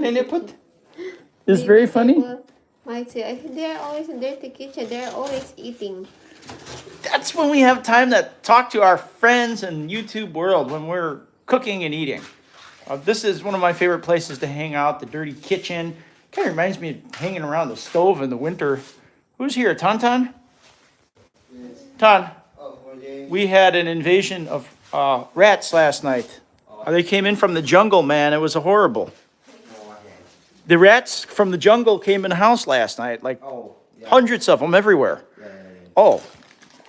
Niniput? It's very funny. People might say, they're always in dirty kitchen. They're always eating. That's when we have time to talk to our friends in YouTube world, when we're cooking and eating. This is one of my favorite places to hang out, the dirty kitchen. Kind of reminds me of hanging around the stove in the winter. Who's here, Tan? Tan, we had an invasion of rats last night. They came in from the jungle, man. It was horrible. The rats from the jungle came in the house last night, like hundreds of them everywhere. Oh,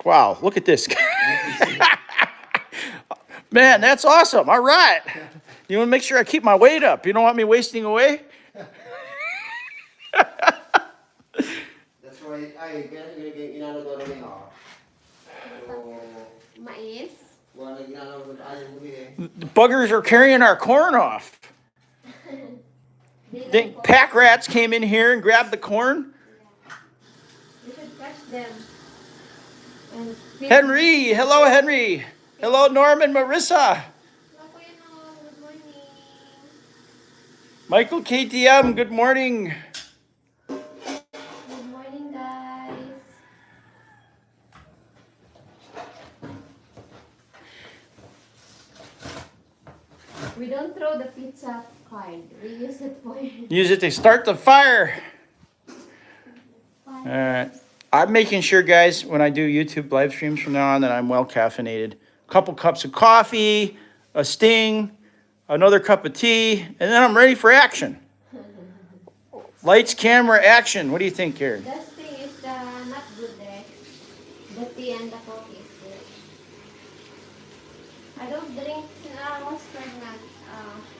wow, look at this. Man, that's awesome. All right. You want to make sure I keep my weight up. You don't want me wasting away? That's why I inano ko rin Mais. The buggers are carrying our corn off. The pack rats came in here and grabbed the corn. You should catch them. And Henry, hello Henry. Hello Norman, Marissa. Hello, Kuya Norm. Good morning. Michael KTM, good morning. Good morning, guys. We don't throw the pizza card. We use it for Use it to start the fire. All right. I'm making sure, guys, when I do YouTube live streams from now on, that I'm well caffeinated. A couple cups of coffee, a sting, another cup of tea, and then I'm ready for action. Lights, camera, action. What do you think, Karen? That thing is not good there. The tea and the coffee is good. I don't drink, since I was pregnant,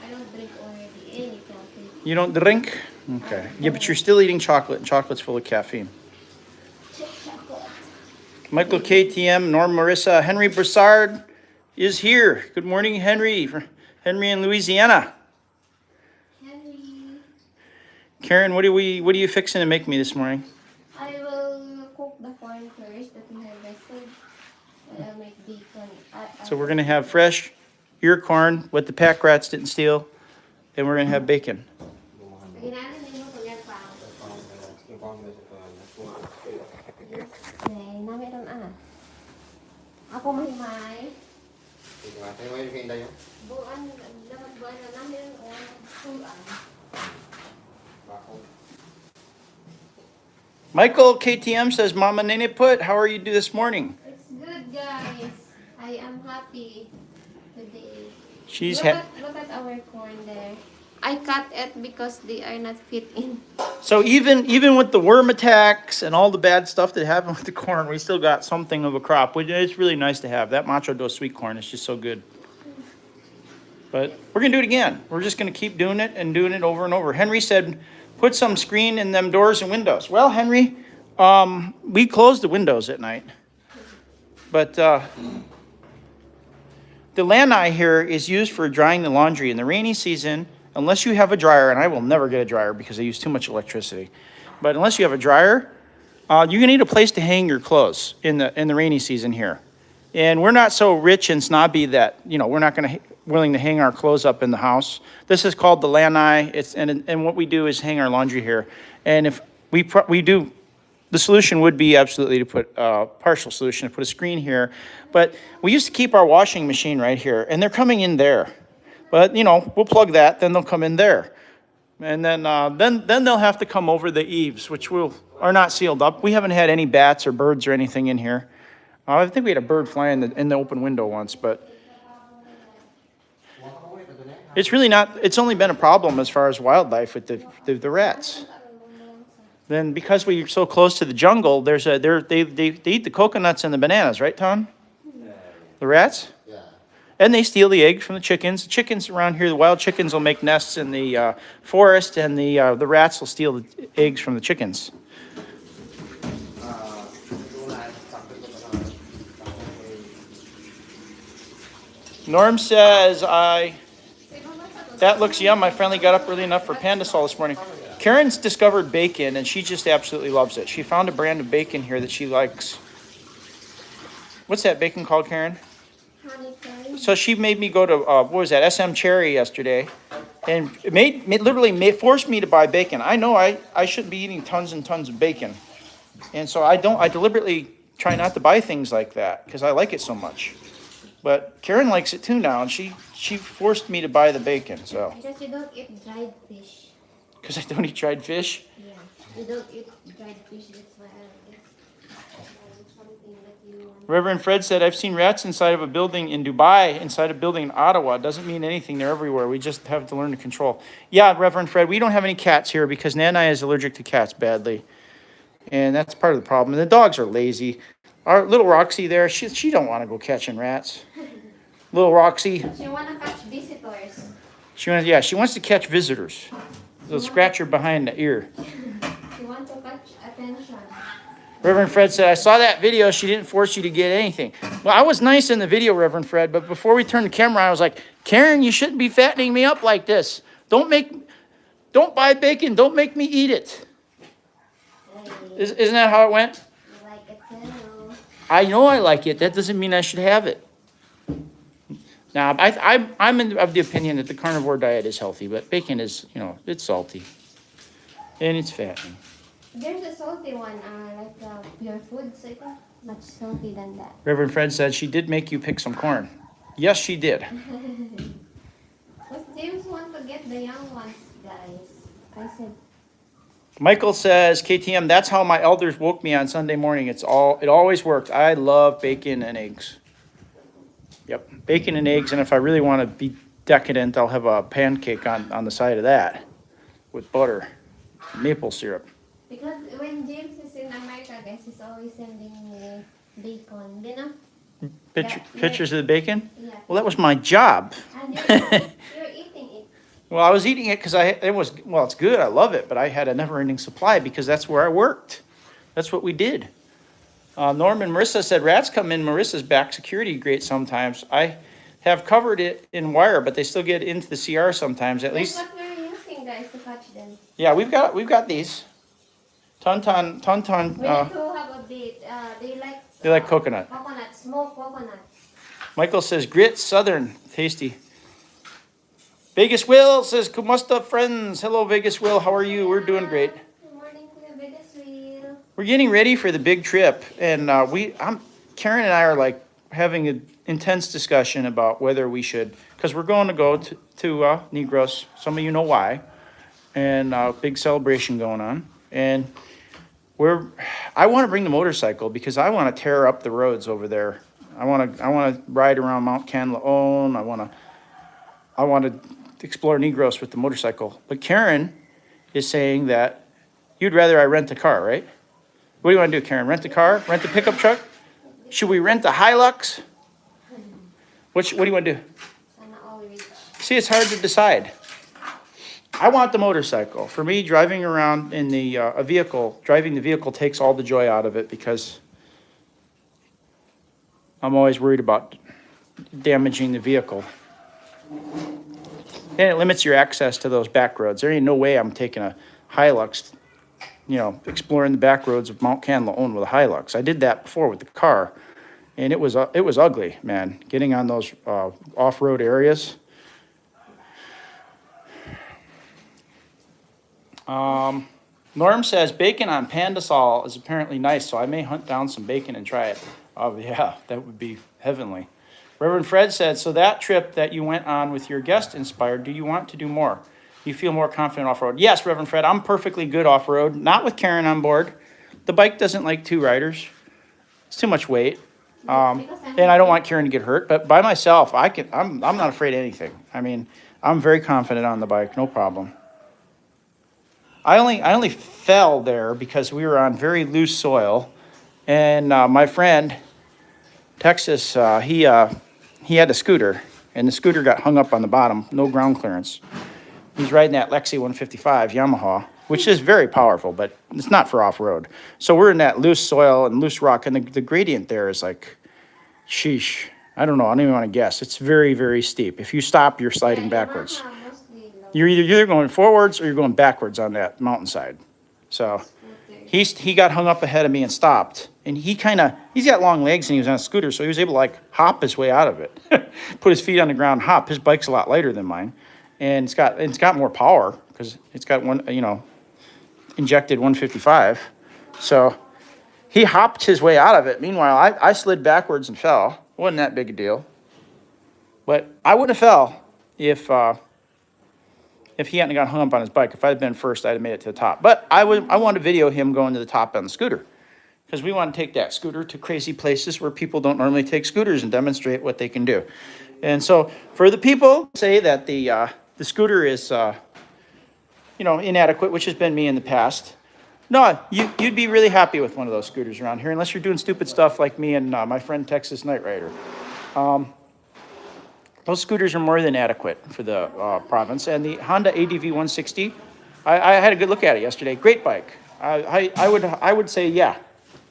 I don't drink already any coffee. You don't drink? Okay. Yeah, but you're still eating chocolate, and chocolate's full of caffeine. Chocolate. Michael KTM, Norm Marissa, Henry Broussard is here. Good morning, Henry. Henry in Louisiana. Henry. Karen, what are you fixing to make me this morning? I will cook the corn first that we harvested. And I'll make bacon. So we're gonna have fresh ear corn, what the pack rats didn't steal, and we're gonna have bacon. Ako mahimay. Buwan, dapat buwan na namin o sulan. Michael KTM says, Mama Niniput, how are you this morning? It's good, guys. I am happy today. Look at our corn there. I cut it because they are not fit in. So even with the worm attacks and all the bad stuff that happened with the corn, we still got something of a crop, which is really nice to have. That Macho Dos sweet corn is just so good. But we're gonna do it again. We're just gonna keep doing it and doing it over and over. Henry said, put some screen in them doors and windows. Well, Henry, we close the windows at night. But the lanai here is used for drying the laundry in the rainy season. Unless you have a dryer, and I will never get a dryer because I use too much electricity. But unless you have a dryer, you're gonna need a place to hang your clothes in the rainy season here. And we're not so rich and snobby that, we're not willing to hang our clothes up in the house. This is called the lanai. And what we do is hang our laundry here. And if we do, the solution would be absolutely to put partial solution, to put a screen here. But we used to keep our washing machine right here, and they're coming in there. But, we'll plug that, then they'll come in there. And then they'll have to come over the eaves, which are not sealed up. We haven't had any bats or birds or anything in here. I think we had a bird fly in the open window once, but it's only been a problem as far as wildlife with the rats. Then because we're so close to the jungle, they eat the coconuts and the bananas, right, Tom? The rats? And they steal the eggs from the chickens. The chickens around here, the wild chickens will make nests in the forest, and the rats will steal the eggs from the chickens. Norm says, that looks yum. I finally got up early enough for Pandasol this morning. Karen's discovered bacon, and she just absolutely loves it. She found a brand of bacon here that she likes. What's that bacon called, Karen? Honey curry. So she made me go to, SM Cherry yesterday, And it literally forced me to buy bacon. I know I shouldn't be eating tons and tons of bacon. And so I deliberately try not to buy things like that because I like it so much. But Karen likes it too now, and she forced me to buy the bacon, so. Because you don't eat dried fish. Because I don't eat dried fish? Yeah, you don't eat dried fish, that's why it's something that you want. Reverend Fred said, I've seen rats inside of a building in Dubai, inside a building in Ottawa. Doesn't mean anything, they're everywhere. We just have to learn to control. Yeah, Reverend Fred, we don't have any cats here because Nana is allergic to cats badly. And that's part of the problem. And the dogs are lazy. Our little Roxy there, she don't want to go catching rats. Little Roxy, She wanna catch visitors. she wants to catch visitors. They'll scratch her behind the ear. She want to catch attention. Reverend Fred said, I saw that video. She didn't force you to get anything. Well, I was nice in the video, Reverend Fred, but before we turned the camera on, I was like, Karen, you shouldn't be fattening me up like this. Don't buy bacon. Don't make me eat it. Isn't that how it went? You like it too. I know I like it. That doesn't mean I should have it. Now, I'm of the opinion that the carnivore diet is healthy, but bacon is, it's salty. And it's fattening. There's a salty one, like pure foods, I think. Much salty than that. Reverend Fred said she did make you pick some corn. Yes, she did. Because James want to get the young ones, guys. I said, Michael says, KTM, that's how my elders woke me on Sunday morning. It always worked. I love bacon and eggs. Yep, bacon and eggs, and if I really want to be decadent, I'll have a pancake on the side of that with butter, maple syrup. because when James is in America, guys, he's always sending me bacon. You know? Pictures of the bacon? Yeah. Well, that was my job. And you're eating it. Well, I was eating it because it's good, I love it, but I had a never-ending supply because that's where I worked. That's what we did. Norm and Marissa said rats come in Marissa's back security grate sometimes. I have covered it in wire, but they still get into the CR sometimes, at least. That's what we're using, guys, to catch them. Yeah, we've got these. Tonton, We need to have a bit. they like coconut. Coconut, smoked coconut. Michael says grits, southern, tasty. Vegas Will says, Kumusta friends. Hello, Vegas Will. How are you? We're doing great. Good morning to the biggest wheel. We're getting ready for the big trip, and Karen and I are like having an intense discussion about whether we should, because we're going to go to Negros. Some of you know why, and big celebration going on, and I want to bring the motorcycle because I want to tear up the roads over there. I want to ride around Mount Canlaon. I want to explore Negros with the motorcycle. But Karen is saying that you'd rather I rent a car, right? What do you want to do, Karen? Rent a car? Rent a pickup truck? Should we rent a Hilux? What do you want to do? Sana all rich. See, it's hard to decide. I want the motorcycle. For me, driving around in driving the vehicle takes all the joy out of it because I'm always worried about damaging the vehicle. And it limits your access to those back roads. There ain't no way I'm taking a Hilux, exploring the back roads of Mount Canlaon with a Hilux. I did that before with the car, and it was ugly, man. Getting on those off-road areas. Norm says bacon on Pandasol is apparently nice, so I may hunt down some bacon and try it. Oh yeah, that would be heavenly. Reverend Fred said, so that trip that you went on with your guest inspired, do you want to do more? You feel more confident off-road? Yes, Reverend Fred, I'm perfectly good off-road, not with Karen on board. The bike doesn't like two riders. It's too much weight. And I don't want Karen to get hurt, but by myself, I'm not afraid of anything. I mean, I'm very confident on the bike, no problem. I only fell there because we were on very loose soil, and my friend, Texas, he had a scooter, and the scooter got hung up on the bottom, no ground clearance. He's riding that Lexi 155 Yamaha, which is very powerful, but it's not for off-road. So we're in that loose soil and loose rock, and the gradient there is like, sheesh. I don't know, I don't even want to guess. It's very, very steep. If you stop, you're sliding backwards. You're either going forwards or you're going backwards on that mountainside. So he got hung up ahead of me and stopped. And he's got long legs and he was on a scooter, so he was able to like hop his way out of it. Put his feet on the ground, hop. His bike's a lot lighter than mine. and it's got more power because it's got injected 155. So he hopped his way out of it. Meanwhile, I slid backwards and fell. Wasn't that big a deal. But I wouldn't have fell if he hadn't got hung up on his bike. If I had been first, I'd have made it to the top. But I wanted to video him going to the top on the scooter because we want to take that scooter to crazy places where people don't normally take scooters and demonstrate what they can do. And so for the people who say that the scooter is inadequate, which has been me in the past, no, you'd be really happy with one of those scooters around here, unless you're doing stupid stuff like me and my friend Texas Night Rider. Those scooters are more than adequate for the province. And the Honda ADV 160, I had a good look at it yesterday. Great bike. I would say, yeah.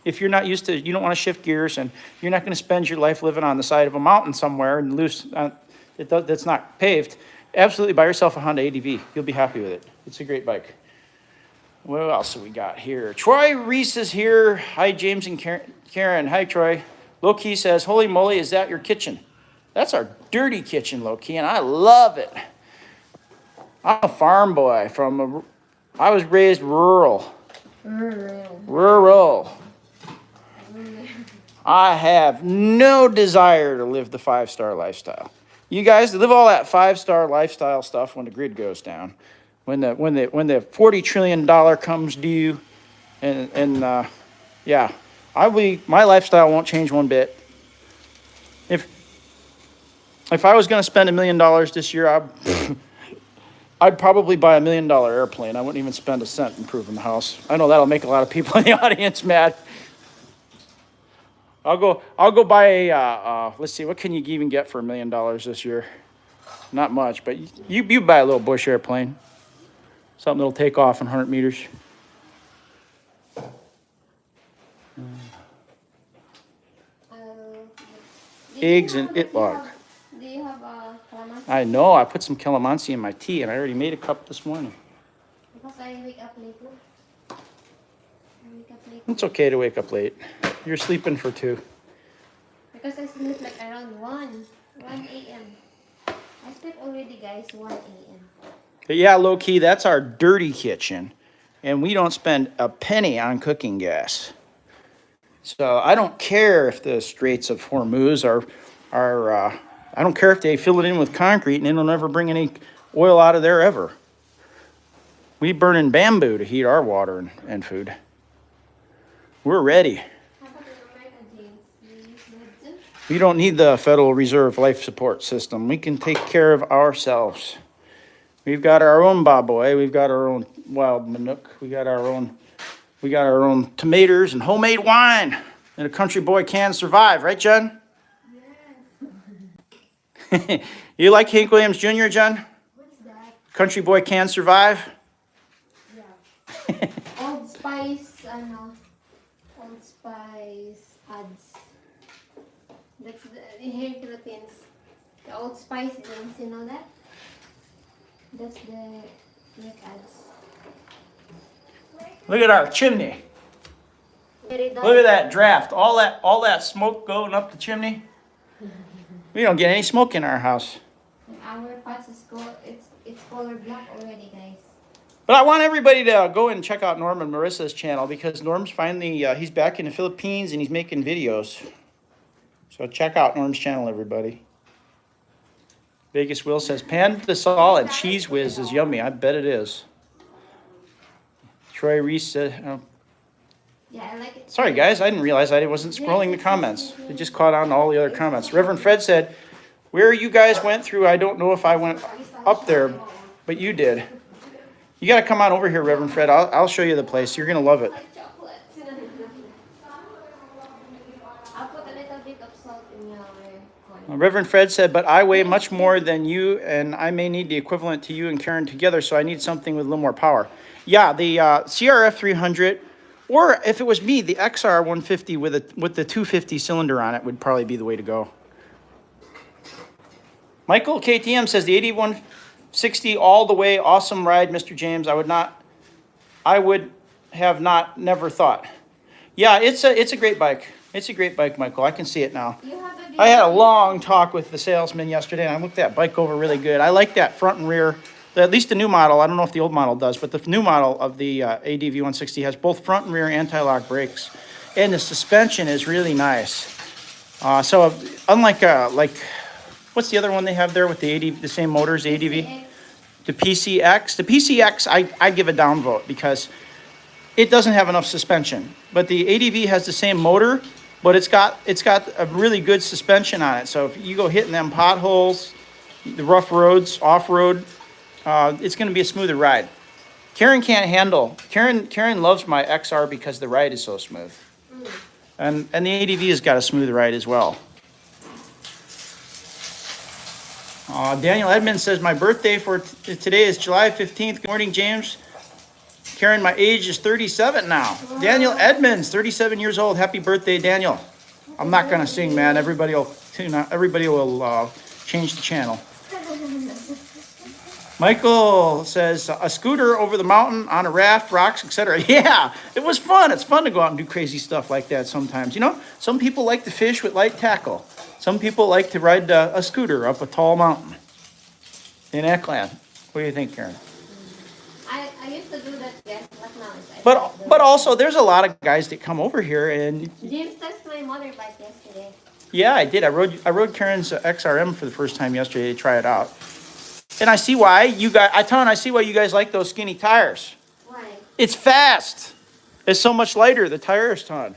If you're not used to, you don't want to shift gears, and you're not going to spend your life living on the side of a mountain somewhere and that's not paved, absolutely buy yourself a Honda ADV. You'll be happy with it. It's a great bike. What else have we got here? Troy Reese is here. Hi, James and Karen. Hi, Troy. Low-key says, holy moly, is that your kitchen? That's our dirty kitchen, Low-key, and I love it. I'm a farm boy I was raised rural. Rural. I have no desire to live the 5-star lifestyle. You guys live all that 5-star lifestyle stuff when the grid goes down. When the $40 trillion comes due, my lifestyle won't change one bit. If I was going to spend $1 million this year, I'd probably buy $1 million airplane. I wouldn't even spend a cent improving the house. I know that'll make a lot of people in the audience mad. I'll go buy a let's see, what can you even get for $1 million this year? Not much, but you buy a little Bush airplane. Something that'll take off in 100 meters. Eggs and itlog. Do you have calamansi? I know, I put some calamansi in my tea, and I already made a cup this morning. Because I wake up late. It's okay to wake up late. You're sleeping for 2. Because I sleep like around 1 a.m. I sleep already, guys, 1 a.m. But yeah, low-key, that's our dirty kitchen, and we don't spend a penny on cooking gas. So I don't care if the Straits of Hormuz I don't care if they fill it in with concrete and it'll never bring any oil out of there ever. We burn in bamboo to heat our water and food. We're ready. How about in America, James? Do you use medicine? We don't need the Federal Reserve life support system. We can take care of ourselves. We've got our own baboy. We've got our own wild manuk. We got our own tomatoes and homemade wine. And a country boy can survive, right, Jen? Yes. You like Hank Williams Jr., Jen? What's that? Country boy can survive? Yeah. Old Spice, Old Spice ads. That's here in Philippines. The Old Spice, you know that? That's the milk ads. Look at our chimney. Look at that draft. All that smoke going up the chimney. We don't get any smoke in our house. And our pots is it's color black already, guys. But I want everybody to go and check out Norm and Marissa's channel because Norm's finally he's back in the Philippines and he's making videos. So check out Norm's channel, everybody. Vegas Will says pan de sal and cheese whiz is yummy. I bet it is. Troy Reese said, Yeah, I like it. sorry guys, I didn't realize I wasn't scrolling the comments. I just caught on to all the other comments. Reverend Fred said, where you guys went through, I don't know if I went up there, but you did. You got to come on over here, Reverend Fred. I'll show you the place. You're going to love it. Chocolate. I'll put a little bit of salt in your corn. Reverend Fred said, but I weigh much more than you, and I may need the equivalent to you and Karen together, so I need something with a little more power. Yeah, the CRF 300, or if it was me, the XR 150 with the 250 cylinder on it would probably be the way to go. Michael KTM says the 8160 all the way, awesome ride, Mr. James. I would have never thought. Yeah, it's a great bike. It's a great bike, Michael. I can see it now. You have a I had a long talk with the salesman yesterday, and I looked that bike over really good. I like that front and rear, at least the new model. I don't know if the old model does, but the new model of the ADV 160 has both front and rear anti-lock brakes, and the suspension is really nice. So unlike like, what's the other one they have there with the ADV, the same motors, the ADV? The PCX. The PCX, I give a downvote because it doesn't have enough suspension. But the ADV has the same motor, but it's got a really good suspension on it. So if you go hitting them potholes, the rough roads, off-road, it's going to be a smoother ride. Karen can't handle. Karen loves my XR because the ride is so smooth. And the ADV has got a smooth ride as well. Daniel Edmonds says, my birthday for today is July 15th. Good morning, James. Karen, my age is 37 now. Daniel Edmonds, 37 years old. Happy birthday, Daniel. I'm not going to sing, man. Everybody will tune out. Everybody will change the channel. Michael says, a scooter over the mountain on a raft, rocks, etc. Yeah, it was fun. It's fun to go out and do crazy stuff like that sometimes. You know, some people like to fish with light tackle. Some people like to ride a scooter up a tall mountain in Eckland. What do you think, Karen? I used to do that, yes, but now it's But also, there's a lot of guys that come over here and James touched my motorbike yesterday. yeah, I did. I rode Karen's XRM for the first time yesterday to try it out, and I see why you guys. I see why you guys like those skinny tires. Why? It's fast. It's so much lighter. The tire is ton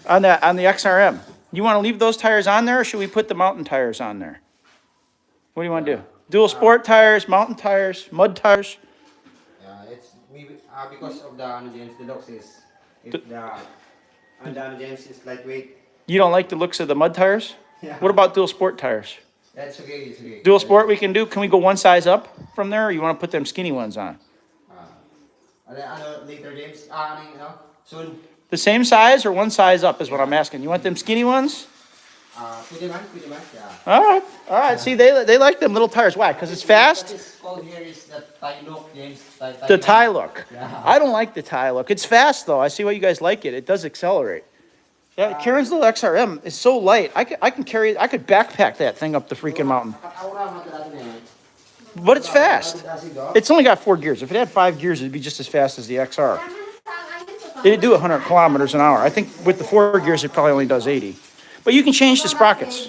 on the XRM. You want to leave those tires on there, or should we put the mountain tires on there? What do you want to do? Dual sport tires, mountain tires, mud tires. It's maybe because of the James Deluxe is if the James is lightweight. You don't like the looks of the mud tires? Yeah. What about dual sport tires? That's okay. It's okay. Dual sport we can do. Can we go one size up from there, or you want to put them skinny ones on? Later, James. Soon. The same size or one size up is what I'm asking. You want them skinny ones? Pretty much, yeah. All right. See, they like them little tires. Why? Because it's fast? What is called here is the tie look, James. The tie look. Yeah. I don't like the tie look. It's fast, though. I see why you guys like it. It does accelerate. Yeah, Karen's little XRM is so light. I could backpack that thing up the freaking mountain. But it's fast. It's only got 4 gears. If it had 5 gears, it'd be just as fast as the XR. It'd do 100 kilometers an hour. I think with the 4 gears, it probably only does 80. But you can change the sprockets.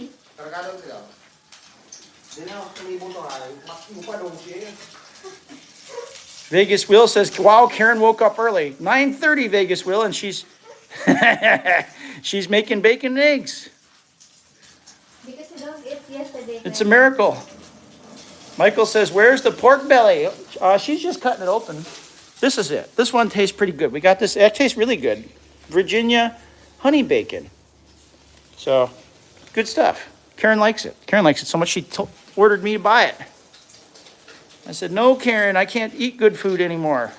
Vegas Will says, wow, Karen woke up early. 9:30 Vegas Will, and she's she's making bacon and eggs. Because you don't eat yesterday. It's a miracle. Michael says, where's the pork belly? She's just cutting it open. This is it. This one tastes pretty good. We got this. It tastes really good. Virginia honey bacon. So, good stuff. Karen likes it. Karen likes it so much she ordered me to buy it. I said, no, Karen, I can't eat good food anymore.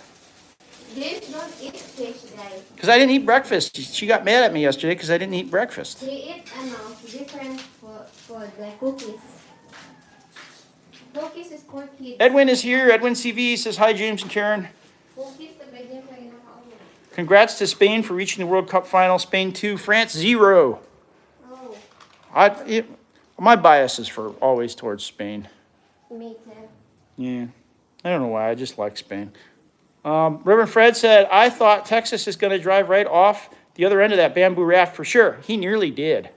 James don't eat fish, guys. Because I didn't eat breakfast. She got mad at me yesterday because I didn't eat breakfast. He eat different for the cookies. Cookies is for kids. Edwin is here. Edwin CV says, hi, James and Karen. Cookies the bigyan kayo ng kaulo. Congrats to Spain for reaching the World Cup final. Spain 2, France 0. Oh, My bias is for always towards Spain. me too. Yeah, I don't know why. I just like Spain. Reverend Fred said, I thought Texas is going to drive right off the other end of that bamboo raft for sure. He nearly did.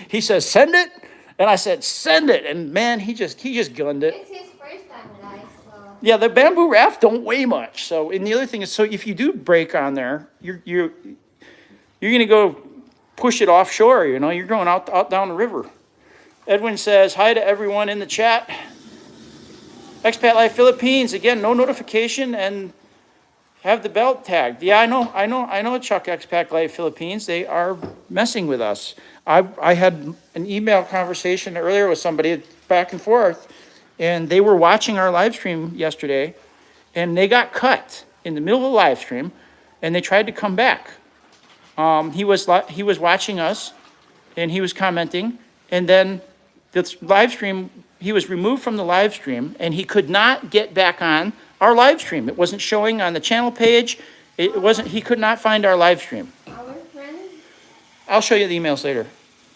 He says, send it. And I said, send it. And man, he just gunned it. It's his first time, guys. So. Yeah, the bamboo raft don't weigh much. So, and the other thing is, so if you do break on there, you're going to go push it offshore. You know, you're going out down the river. Edwin says, hi to everyone in the chat. Expat Life Philippines, again, no notification and have the belt tagged. Yeah, I know, Chuck, Expat Life Philippines. They are messing with us. I had an email conversation earlier with somebody back and forth, and they were watching our live stream yesterday, and they got cut in the middle of the live stream, and they tried to come back. He was watching us, and he was commenting, and then the live stream, he was removed from the live stream, and he could not get back on our live stream. It wasn't showing on the channel page. He could not find our live stream. Our friend, I'll show you the emails later.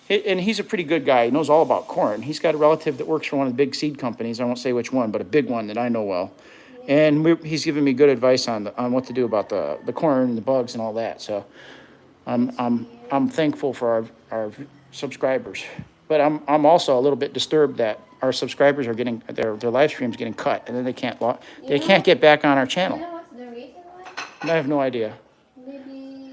And he's a pretty good guy. He knows all about corn. He's got a relative that works for one of the big seed companies. I won't say which one, but a big one that I know well. And he's given me good advice on what to do about the corn and the bugs and all that. So I'm thankful for our subscribers. But I'm also a little bit disturbed that our subscribers are getting their live streams getting cut, and then they can't get back on our You channel. know what's the reason why? I have no idea. Maybe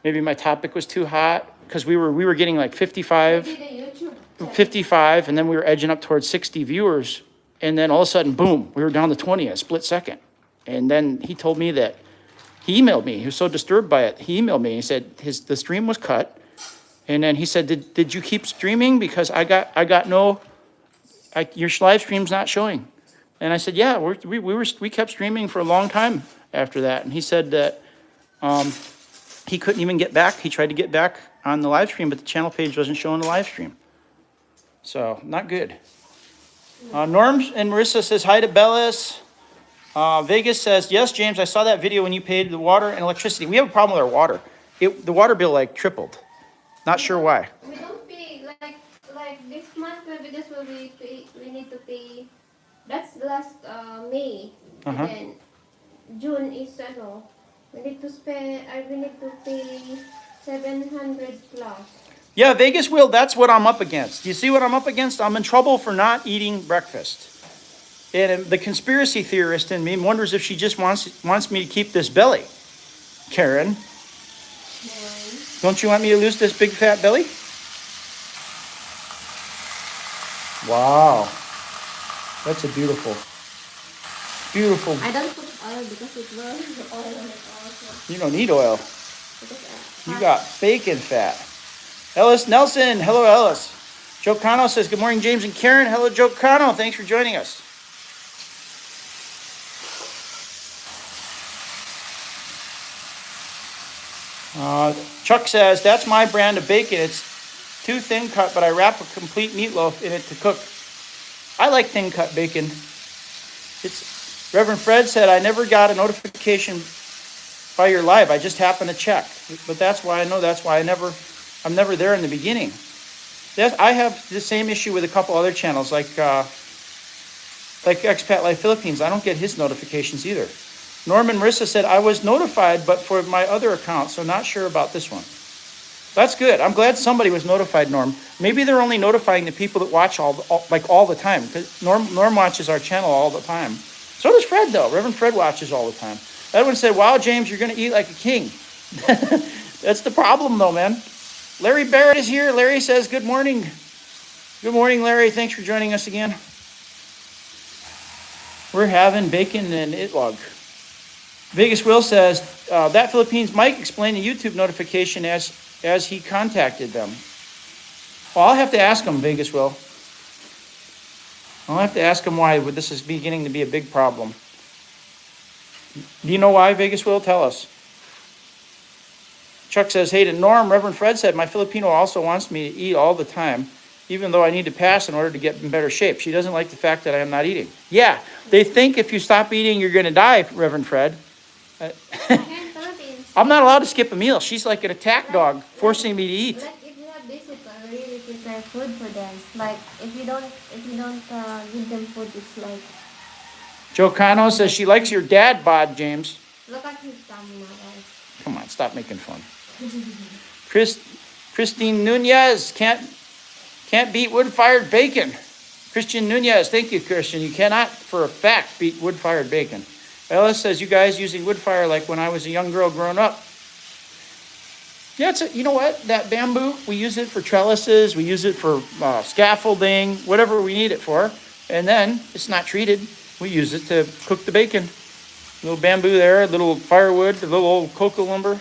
Maybe my topic was too hot because we were getting like 55. maybe the YouTube. 55, and then we were edging up towards 60 viewers, and then all of a sudden, boom, we were down to 20 a split second. And then he told me that he emailed me. He was so disturbed by it. He emailed me. He said the stream was cut, and then he said, "Did you keep streaming because your live stream's not showing?" And I said, "Yeah, we kept streaming for a long time after that." And he said that he couldn't even get back. He tried to get back on the live stream, but the channel page wasn't showing the live stream. So, not good. Norm and Marissa says hi to Bellis. Vegas says, yes, James, I saw that video when you paid the water and electricity. We have a problem with our water. The water bill like tripled. Not sure why. We don't pay like this month. Maybe this will be we need to pay. That's last May. And then June is we need to spend. We need to pay 700 plus. Yeah, Vegas Will, that's what I'm up against. You see what I'm up against? I'm in trouble for not eating breakfast. And the conspiracy theorist in me wonders if she just wants me to keep this belly. Karen, don't you want me to lose this big fat belly? Wow. That's a beautiful. I don't put oil because it will oil on it also. You don't need oil. Because, You got bacon fat. Ellis Nelson, hello Ellis. Joe Cano says, good morning, James and Karen. Hello, Joe Cano. Thanks for joining us. Chuck says, that's my brand of bacon. It's too thin cut, but I wrap a complete meatloaf in it to cook. I like thin cut bacon. Reverend Fred said, I never got a notification by your live. I just happened to check. But that's why I'm never there in the beginning. I have the same issue with a couple other channels, like Expat Life Philippines. I don't get his notifications either. Norman Marissa said, I was notified, but for my other account, so not sure about this one. That's good. I'm glad somebody was notified, Norm. Maybe they're only notifying the people that watch all the time. Because Norm watches our channel all the time. So does Fred, though. Reverend Fred watches all the time. Edwin said, wow, James, you're going to eat like a king. That's the problem, though, man. Larry Barrett is here. Larry says, good morning. Good morning, Larry. Thanks for joining us again. We're having bacon and itlog. Vegas Will says, that Philippines Mike explained the YouTube notification as he contacted them. Well, I'll have to ask him, Vegas Will. I'll have to ask him why this is beginning to be a big problem. Do you know why, Vegas Will? Tell us. Chuck says, hey to Norm, Reverend Fred said, my Filipino also wants me to eat all the time, even though I need to pass in order to get in better shape. She doesn't like the fact that I am not eating. Yeah, they think if you stop eating, you're going to die, Reverend Fred. I'm not allowed to skip a meal. She's like an attack dog, forcing me to eat. Like if you have visitor, really prepare food for them. Like if you don't give them food, it's like. Joe Cano says she likes your dad bod, James. Look at his stamina, guys. Come on, stop making fun. Christine Nunez can't beat wood-fired bacon. Christian Nunez, thank you, Christian. You cannot, for a fact, beat wood-fired bacon. Ellis says, you guys using wood fire like when I was a young girl growing up. Yeah, you know what? That bamboo, we use it for trellises. We use it for scaffolding, whatever we need it for. And then it's not treated. We use it to cook the bacon. A little bamboo there, a little firewood, a little old cocoa lumber.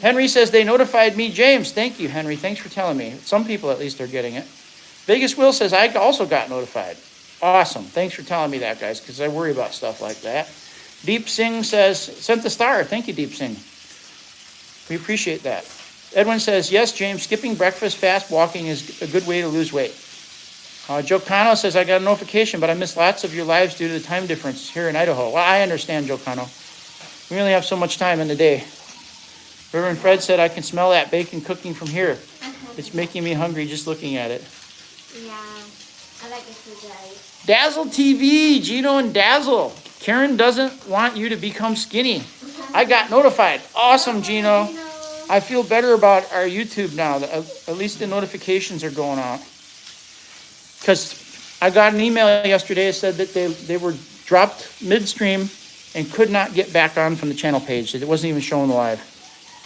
Henry says they notified me. James, thank you, Henry. Thanks for telling me. Some people at least are getting it. Vegas Will says I also got notified. Awesome. Thanks for telling me that, guys, because I worry about stuff like that. Deep Singh says, sent the star. Thank you, Deep Singh. We appreciate that. Edwin says, yes, James, skipping breakfast, fast walking is a good way to lose weight. Joe Cano says, I got a notification, but I missed lots of your lives due to the time difference here in Idaho. Well, I understand, Joe Cano. We only have so much time in the day. Reverend Fred said, I can smell that bacon cooking from here. It's making me hungry just looking at it. Yeah, I like it too, guys. Dazzle TV, Gino and Dazzle. Karen doesn't want you to become skinny. I got notified. Awesome, Gino. I feel better about our YouTube now. At least the notifications are going out. Because I got an email yesterday that said that they were dropped midstream and could not get back on from the channel page. It wasn't even showing live,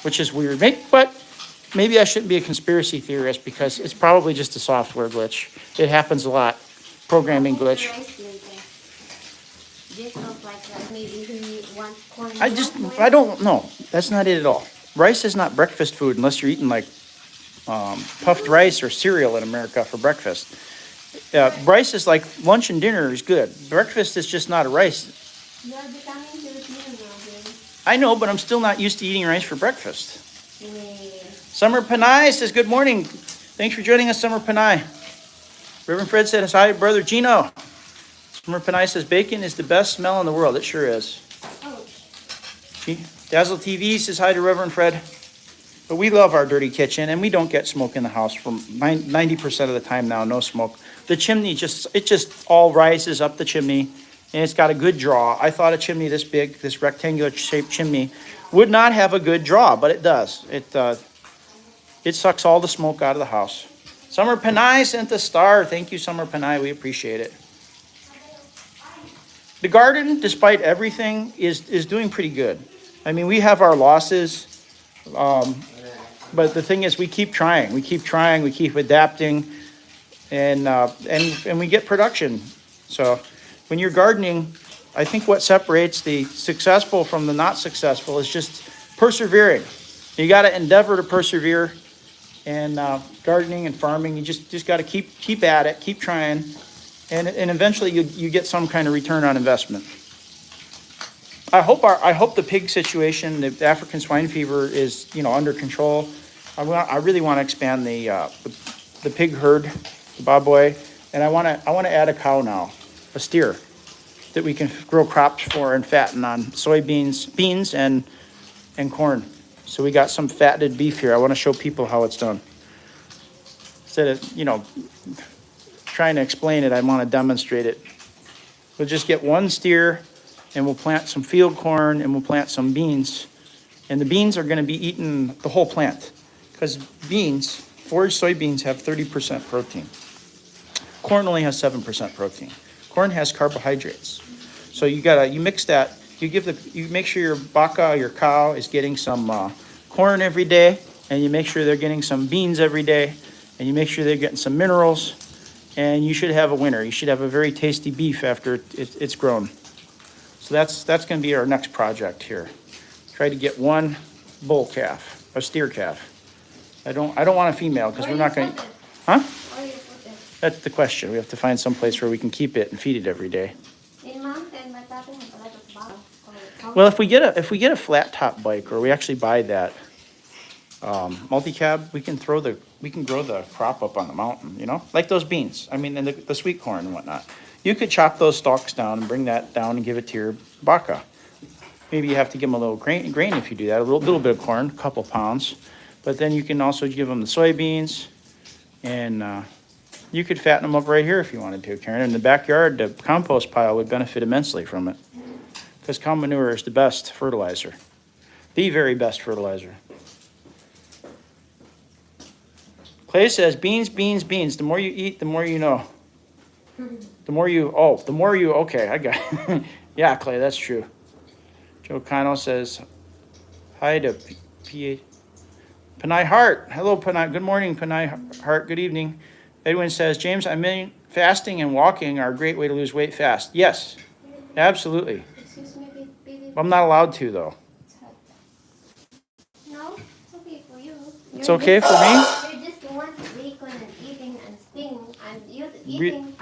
which is weird. But maybe I shouldn't be a conspiracy theorist because it's probably just a software glitch. It happens a lot. Programming glitch. Just look like that. Maybe he wants corn. I don't know. That's not it at all. Rice is not breakfast food unless you're eating like puffed rice or cereal in America for breakfast. Rice is like lunch and dinner is good. Breakfast is just not a rice. You are becoming Filipino now, babe. I know, but I'm still not used to eating rice for breakfast. Yeah. Summer Panay says good morning. Thanks for joining us, Summer Panay. Reverend Fred says hi, brother Gino. Summer Panay says bacon is the best smell in the world. It sure is. Dazzle TV says hi to Reverend Fred. But we love our dirty kitchen, and we don't get smoke in the house for 90% of the time now. No smoke. The chimney just all rises up the chimney, and it's got a good draw. I thought a chimney this big, this rectangular shaped chimney, would not have a good draw, but it does. It sucks all the smoke out of the house. Summer Panay sent a star. Thank you, Summer Panay. We appreciate it. The garden, despite everything, is doing pretty good. I mean, we have our losses, but the thing is, we keep trying. We keep trying. We keep adapting, and we get production. So, when you're gardening, I think what separates the successful from the not successful is just persevering. You got to endeavor to persevere. And gardening and farming, you just got to keep at it, keep trying, and eventually you get some kind of return on investment. I hope the pig situation, the African swine fever, is under control. I really want to expand the pig herd, the baboy, and I want to add a cow now, a steer, that we can grow crops for and fatten on soybeans, beans, and corn. So we got some fatted beef here. I want to show people how it's done. Instead of, trying to explain it, I want to demonstrate it. We'll just get one steer, and we'll plant some field corn, and we'll plant some beans. And the beans are going to be eaten the whole plant. Because beans, foraged soybeans, have 30% protein. Corn only has 7% protein. Corn has carbohydrates. So you mix that. You make sure your baka, your cow, is getting some corn every day, and you make sure they're getting some beans every day, and you make sure they're getting some minerals, and you should have a winner. You should have a very tasty beef after it's grown. So that's going to be our next project here. Try to get one bull calf, a steer calf. I don't want a female because we're not going to. Huh? Where you put it? That's the question. We have to find some place where we can keep it and feed it every day. In mountain, my tatay has a lot of bottle. Well, if we get a flat top bike, or we actually buy that multi-cab, we can grow the crop up on the mountain, like those beans. I mean, and the sweet corn and whatnot. You could chop those stalks down and bring that down and give it to your baka. Maybe you have to give them a little grain if you do that, a little bit of corn, a couple pounds. But then you can also give them the soybeans, and you could fatten them up right here if you wanted to, Karen. In the backyard, the compost pile would benefit immensely from it. Because cow manure is the best fertilizer. The very best fertilizer. Clay says, beans, beans, beans. The more you eat, the more you know. Okay, I got it. Yeah, Clay, that's true. Joe Cano says, hi to Panay Hart. Hello, Panay. Good morning, Panay Hart. Good evening. Edwin says, James, fasting and walking are a great way to lose weight fast. Yes, absolutely. Excuse me, baby. I'm not allowed to, though. It's hot. No, it's okay for you. It's okay for me? You just want bacon and eating and sting, and you eating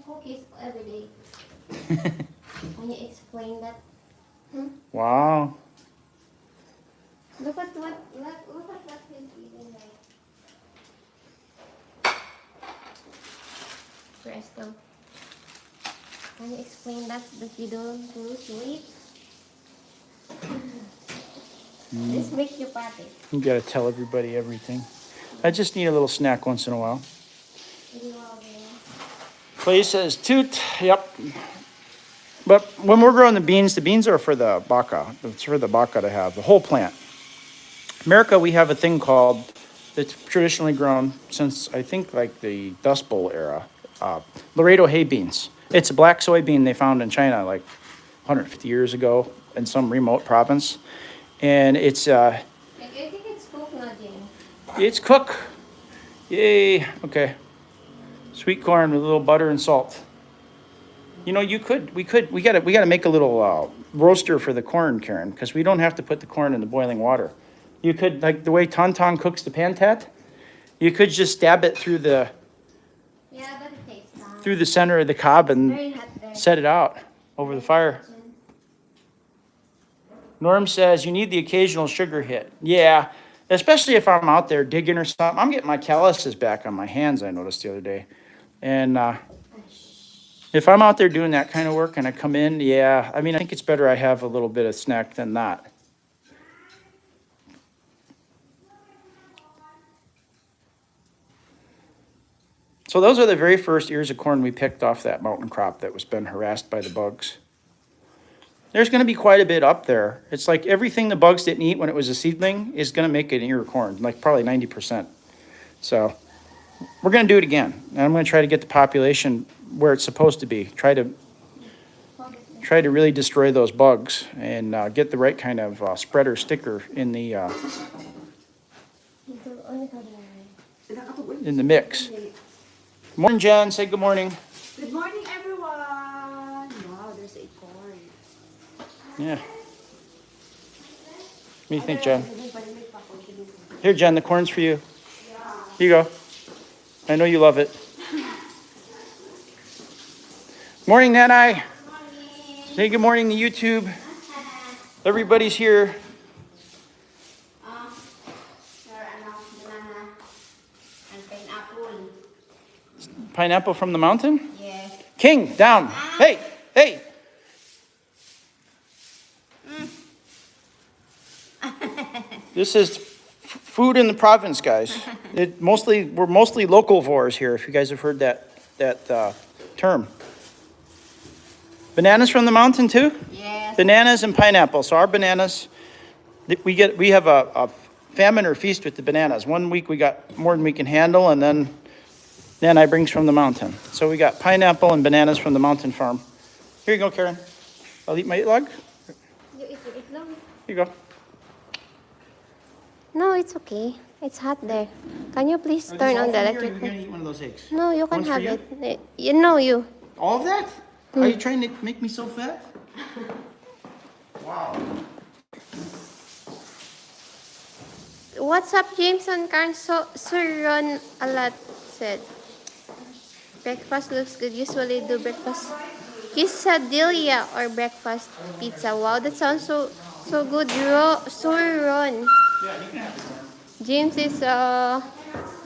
cookies every day. Can you explain that? Wow. Look at what he's eating like. Presto. Can you explain that you don't lose weight? This makes you fatty. You gotta tell everybody everything. I just need a little snack once in a while. Clay says toot. Yep. But when we're growing the beans are for the baka. It's for the baka to have, the whole plant. America, we have a thing called, that's traditionally grown since I think like the Dust Bowl era, Laredo hay beans. It's a black soybean they found in China like 150 years ago in some remote province. And it's Like, I think it's cooked now, Jane. it's cooked. Yay. Okay. Sweet corn with a little butter and salt. You know, we gotta make a little roaster for the corn, Karen, because we don't have to put the corn in the boiling water. You could, like the way Tonton cooks the pantat, you could just stab it through the Yeah, but it takes time. through the center of the cob and Very hot there. set it out over the fire. Norm says you need the occasional sugar hit. Yeah, especially if I'm out there digging or something. I'm getting my calluses back on my hands, I noticed the other day. And if I'm out there doing that kind of work and I come in, yeah, I mean, I think it's better I have a little bit of snack than not. So those are the very first ears of corn we picked off that mountain crop that was been harassed by the bugs. There's gonna be quite a bit up there. It's like everything the bugs didn't eat when it was a seedling is gonna make an ear of corn, like probably 90%. So we're gonna do it again. And I'm gonna try to get the population where it's supposed to be. Try to really destroy those bugs and get the right kind of spreader sticker in the mix. Morning, Jen. Say good morning. Good morning, everyone. Wow, there's a corn. Yeah. What do you think, Jen? Here, Jen, the corn's for you. Here you go. I know you love it. Morning, Nanai. Say good morning to YouTube. Everybody's here. Pineapple from the mountain? Yes. King, down. Hey, hey. This is food in the province, guys. We're mostly localvores here, if you guys have heard that term. Bananas from the mountain too? Yes. Bananas and pineapple. So our bananas, we have a famine or feast with the bananas. 1 week we got more than we can handle, and then I brings from the mountain. So we got pineapple and bananas from the mountain farm. Here you go, Karen. I'll eat my log. You eat now. Here you go. No, it's okay. It's hot there. Can you please Are turn these all on the from here, or electric? you're gonna eat one of those eggs? No, you can One's for have you? it. You know you. All of that? Are you trying to make me so fat? Wow. What's up, Jameson Carn? Sir Ron Alat said. Breakfast looks good. Usually do breakfast quesadilla or breakfast pizza. Wow, that sounds so good. Sir Ron. James is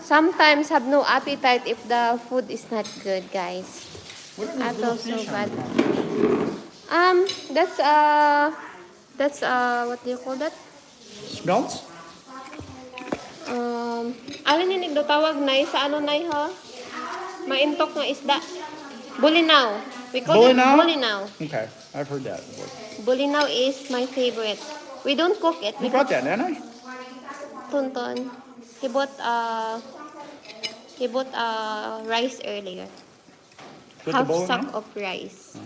sometimes have no appetite if the food is not good, guys. I feel so bad. That's what do you call that? Smelts? Alin yung nagdotawag na sa ano na ha? Maintok na isda. Bulinaw. We call Bulinaw? it bulinaw. Okay, I've heard that before. Bulinaw is my favorite. We don't cook it. You brought that, didn't I? Tonton. He bought rice earlier. With the Half bowl sack now? of rice.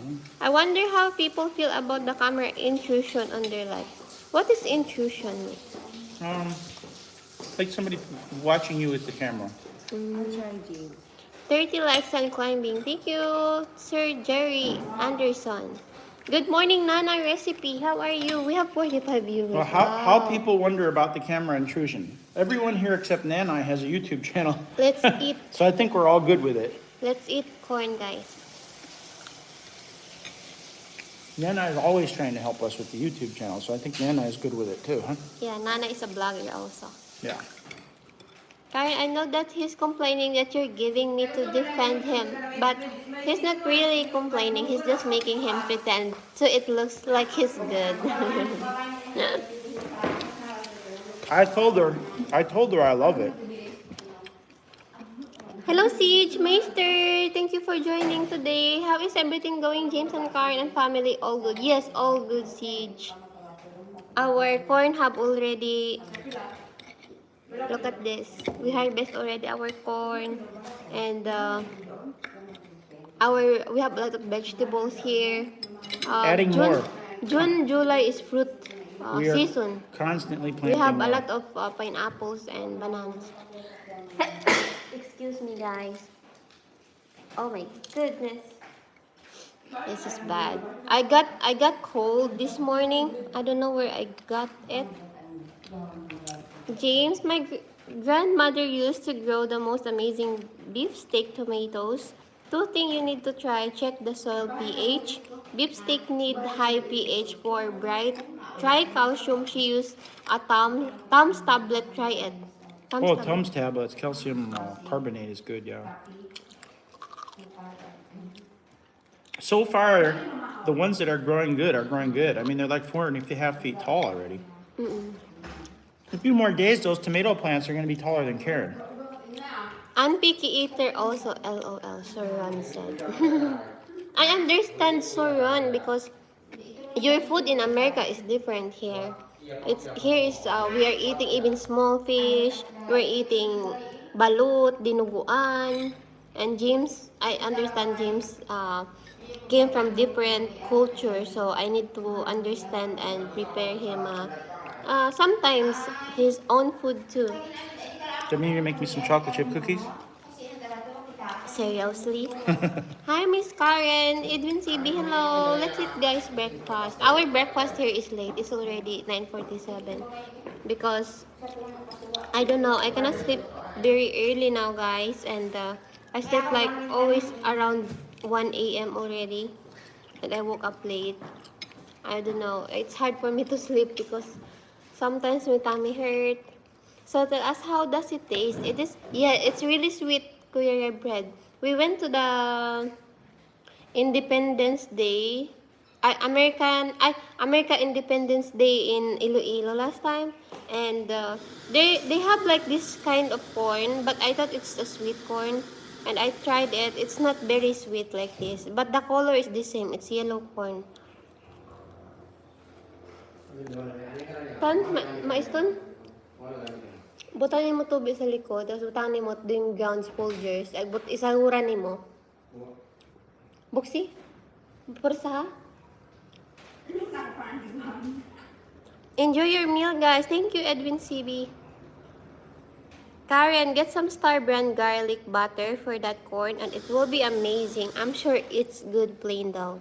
I wonder how people feel about the camera intrusion on their life. What is intrusion? Like somebody watching you with the camera. I'll try, James. 30 likes on climbing. Thank you, Sir Jerry Anderson. Good morning, Nana Recipe. How are you? We have 45 viewers. Well, how Wow. people wonder about the camera intrusion. Everyone here except Nanai has a YouTube channel. Let's eat. So I think we're all good with it. Let's eat corn, guys. Nanai is always trying to help us with the YouTube channel, so I think Nanai is good with it too, huh? Yeah, Nana is a blogger also. Yeah. Karen, I know that he's complaining that you're giving me to defend him, but he's not really complaining. He's just making him pretend, so it looks like he's good. I told her I love it. Hello, Siege Meister. Thank you for joining today. How is everything going, James and Karen and family? All good. Yes, all good, Siege. Our corn have already. Look at this. We harvest already our corn, and we have a lot of vegetables here. Adding more. June, July is fruit We are season. constantly We planting have a more. lot of pineapples and bananas. Excuse me, guys. Oh my goodness. This is bad. I got cold this morning. I don't know where I got it. James, my grandmother used to grow the most amazing beefsteak tomatoes. Two things you need to try. Check the soil pH. Beefsteak need high pH for bright. Try calcium. She used a Tom's tablet. Try it. Oh, Tums tablets, calcium carbonate is good, yeah. So far, the ones that are growing good are growing good. I mean, they're like 4.5 feet tall already. A few more days, those tomato plants are going to be taller than Karen. Unpicky eater also LOL, Soron said. I understand Soron because your food in America is different here. We are eating even small fish. We're eating balut, dinuguan, and James. I understand James came from different culture, so I need to understand and prepare him. Sometimes his own food too. Do you mean to make me some chocolate chip cookies? Seriously? Hi, Miss Karen. Edwin CB, hello. Let's eat, guys, breakfast. Our breakfast here is late. It's already 9:47. Because, I don't know, I cannot sleep very early now, guys. And I slept like always around 1 a.m. already. And I woke up late. I don't know. It's hard for me to sleep because sometimes my tummy hurt. So tell us, how does it taste? It's really sweet, Kuya Red bread. We went to the Independence Day, America Independence Day in Iloilo last time, and they have like this kind of corn, but I thought it's a sweet corn, and I tried it. It's not very sweet like this, but the color is the same. It's yellow corn. Tan, maiston? Butanin mo tubig sa likod, tapos butanin mo yung ground spolgers, ay isahuran ni mo. Buksi? Pursa ha? Enjoy your meal, guys. Thank you, Edwin CB. Karen, get some Star Brand garlic butter for that corn and it will be amazing. I'm sure it's good plain though.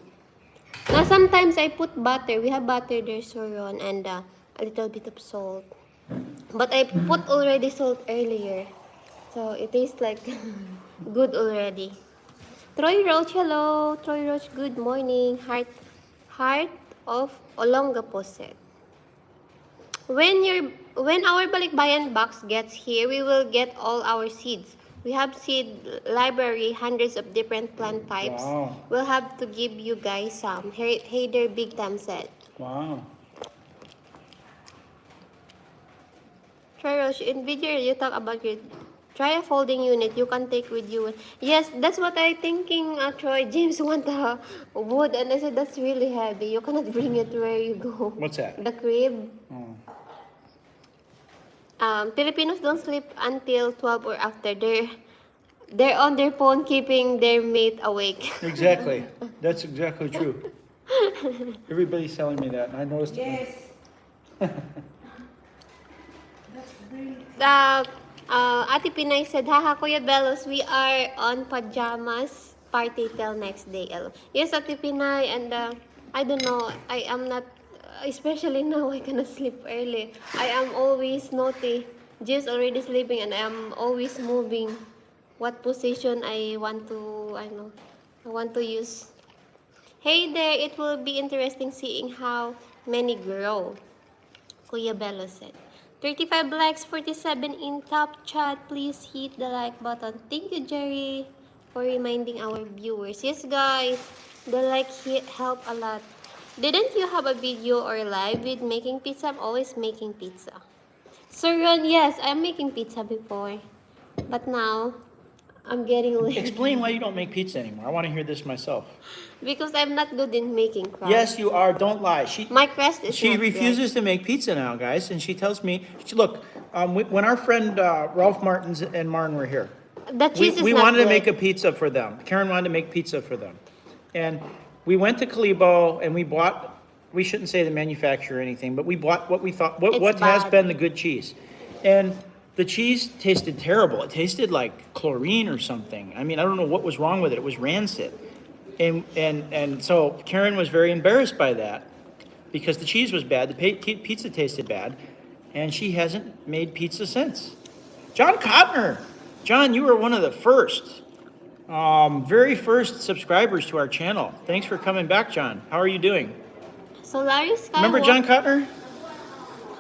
Now, sometimes I put butter. We have butter there, Soron, and a little bit of salt. But I put already salt earlier. So, it tastes like good already. Troy Roach, hello. Troy Roach, good morning. Heart of Olongapo said. When our Balikbayan box gets here, we will get all our seeds. We have seed library, hundreds of different plant types. Wow. We'll have to give you guys some. Hey there, Big Tam said. Wow. Troy Roach, in video you talk about your try a folding unit you can take with you. Yes, that's what I thinking, Troy. James want a wood, and I said that's really heavy. You cannot bring it where you go. What's that? The crib. Oh. Filipinos don't sleep until 12 or after. They're on their phone keeping their mate awake. Exactly. That's exactly true. Everybody's telling me that, and I noticed it. Yes. Ate Pinay said, haha, Kuya Belos, we are on pajamas party till next day. Yes, Ate Pinay, and I don't know, I am not, especially now, I cannot sleep early. I am always naughty. Jill's already sleeping, and I am always moving. What position I want to use. Hey there, it will be interesting seeing how many grow, Kuya Belos said. 35 likes, 47 in top chat. Please hit the like button. Thank you, Jerry, for reminding our viewers. Yes, guys, the like hit help a lot. Didn't you have a video or live with making pizza? I'm always making pizza. Sir Ron, yes, I'm making pizza before. But now, I'm getting late. Explain why you don't make pizza anymore. I want to hear this myself. Because I'm not good in making crust. Yes, you are. Don't lie. My crust is She not refuses to make pizza now, guys, and she tells me, look, when our friend Ralph Martins and Martin were here, good. The cheese is we not wanted to good. make a pizza for them. Karen wanted to make pizza for them. And we went to Kalibo and we bought, we shouldn't say the manufacturer or anything, but we bought what we thought, what It's has bad. been the good cheese. And the cheese tasted terrible. It tasted like chlorine or something. I mean, I don't know what was wrong with it. It was rancid. And so Karen was very embarrassed by that because the cheese was bad, the pizza tasted bad, and she hasn't made pizza since. John Cotner. John, you were one of the first, very first subscribers to our channel. Thanks for coming back, John. How are you doing? Solaris Skywalker. Remember John Cotner?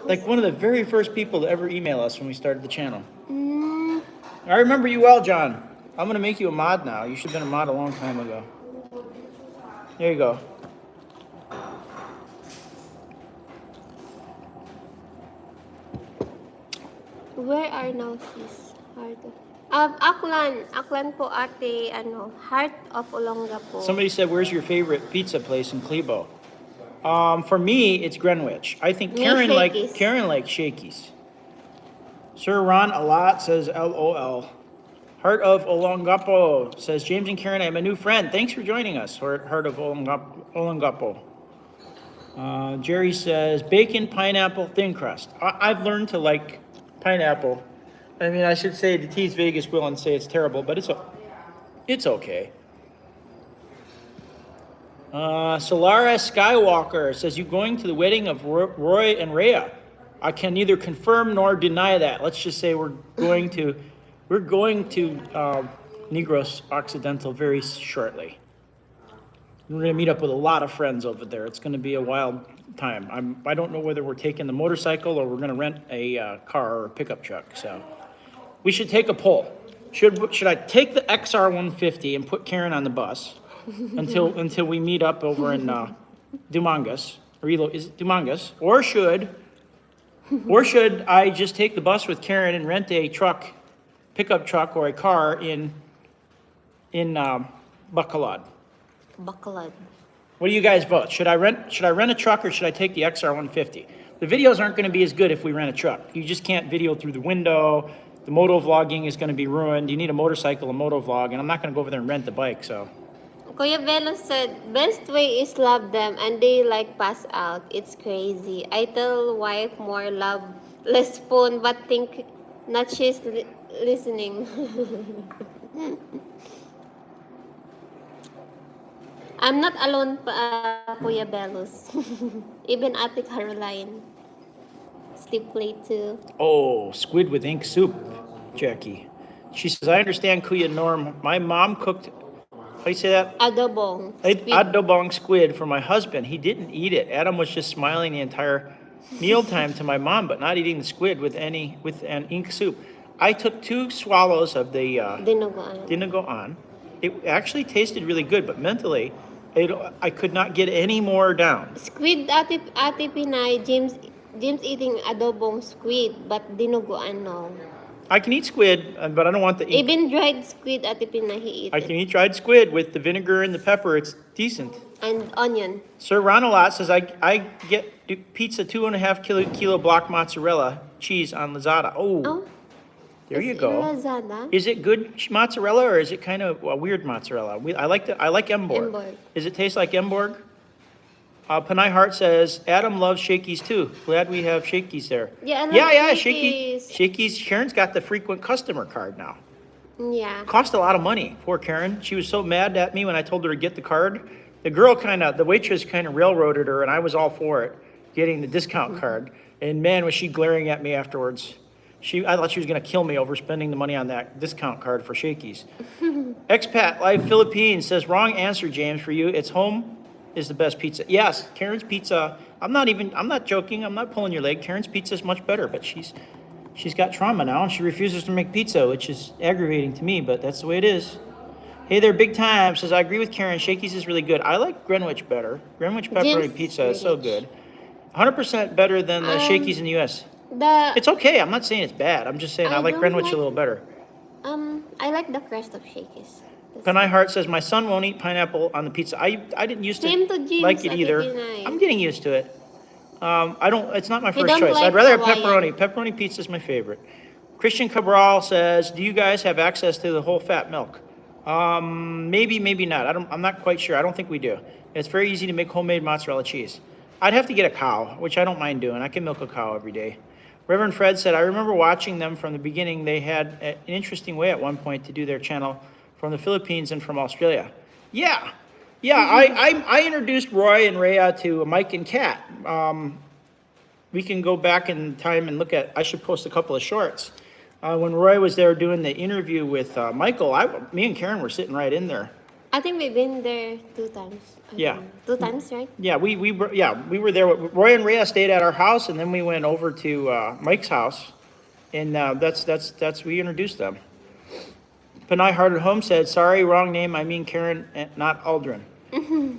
Like one of the very first people to ever email us when we started the channel. I remember you well, John. I'm gonna make you a mod now. You should have been a mod a long time ago. There you go. Where are now sis? Aklan po ate, Heart of Olongapo. Somebody said, where's your favorite pizza place in Klebo? For me, it's Greenwich. I think Me, Karen Shakey's. likes Shakey's. Sir Ron a lot says LOL. Heart of Olongapo says, James and Karen, I have a new friend. Thanks for joining us, Heart of Olongapo. Jerry says, bacon, pineapple, thin crust. I've learned to like pineapple. I mean, I should say the T's Vegas will and say it's terrible, but it's okay. Solara Skywalker says, you going to the wedding of Roy and Rhea? I can neither confirm nor deny that. Let's just say we're going to Negros Occidental very shortly. We're going to meet up with a lot of friends over there. It's going to be a wild time. I don't know whether we're taking the motorcycle or we're going to rent a car or a pickup truck. So we should take a poll. Should I take the XR150 and put Karen on the bus until we meet up over in Dumangas? Is it Dumangas? Or should I just take the bus with Karen and rent a truck, pickup truck or a car in Bacolod? Bacolod. What do you guys vote? Should I rent a truck or should I take the XR150? The videos aren't going to be as good if we rent a truck. You just can't video through the window. The moto vlogging is going to be ruined. You need a motorcycle, a moto vlog, and I'm not going to go over there and rent the bike. So Kuya Bello said, best way is love them and they like pass out. It's crazy. I tell wife more love, less phone, but think not she's listening. I'm not alone, Kuya Bellos. Even Ate Caroline. Sleep late too. oh, squid with ink soup, Jackie. She says, I understand, Kuya Norm. My mom cooked, how do you say that? Adobong. Adobong squid for my husband. He didn't eat it. Adam was just smiling the entire mealtime to my mom, but not eating the squid with an ink soup. I took 2 swallows of the Dinuguan. Dinagoan. It actually tasted really good, but mentally, I could not get any more down. Squid, Ate Pinay, James eating adobong squid, but dinuguan no. I can eat squid, but I don't want the ink. Even dried squid, Ate Pinay, he eat I it. can eat dried squid with the vinegar and the pepper. It's decent. And onion. Sir Ronalot says, I get pizza 2.5 kilo block mozzarella cheese on Lazada. Oh, there you It's go. in Lazada. Is it good mozzarella or is it kind of a weird mozzarella? I like Emborg. Emborg. Does it taste like Emborg? Panay Hart says, Adam loves Shakey's too. Glad we have Shakey's there. Yeah, I love Yeah, Shakey's. Shakey's. Sharon's got the frequent customer card now. Yeah. Cost a lot of money. Poor Karen. She was so mad at me when I told her to get the card. The waitress kind of railroaded her, and I was all for it, getting the discount card. And man, was she glaring at me afterwards. I thought she was going to kill me over spending the money on that discount card for Shakey's. Expat Life Philippines says, wrong answer, James, for you. It's home is the best pizza. Yes, Karen's Pizza. I'm not joking. I'm not pulling your leg. Karen's Pizza is much better, but she's got trauma now and she refuses to make pizza, which is aggravating to me, but that's the way it is. Hey there, Big Time says, I agree with Karen. Shakey's is really good. I like Greenwich better. Greenwich pepperoni Jim's pizza is so Greenwich. good. 100% better than the Shakey's in the U.S. The It's okay. I'm not saying it's bad. I'm just saying I like don't Greenwich like- a little better. I I like the crust of Shakey's. Panay Heart says, my son won't eat pineapple on the pizza. I didn't used Same to to James, like it Ate either. Pinay. I'm getting used to it. It's not my You first don't choice. like I'd rather have Hawaiian. pepperoni. Pepperoni pizza is my favorite. Christian Cabral says, do you guys have access to the whole fat milk? Maybe, maybe not. I'm not quite sure. I don't think we do. It's very easy to make homemade mozzarella cheese. I'd have to get a cow, which I don't mind doing. I can milk a cow every day. Reverend Fred said, I remember watching them from the beginning. They had an interesting way at one point to do their channel from the Philippines and from Australia. Yeah. Yeah, I introduced Roy and Rhea to Mike and Kat. We can go back in time and look at, I should post a couple of shorts. When Roy was there doing the interview with Michael, me and Karen were sitting right in there. I think we've been there 2 times. Yeah. 2 times, right? Yeah, we were there. Roy and Rhea stayed at our house, and then we went over to Mike's house, and that's we introduced them. Panay Heart at Home said, sorry, wrong name. I mean Karen, not Aldrin.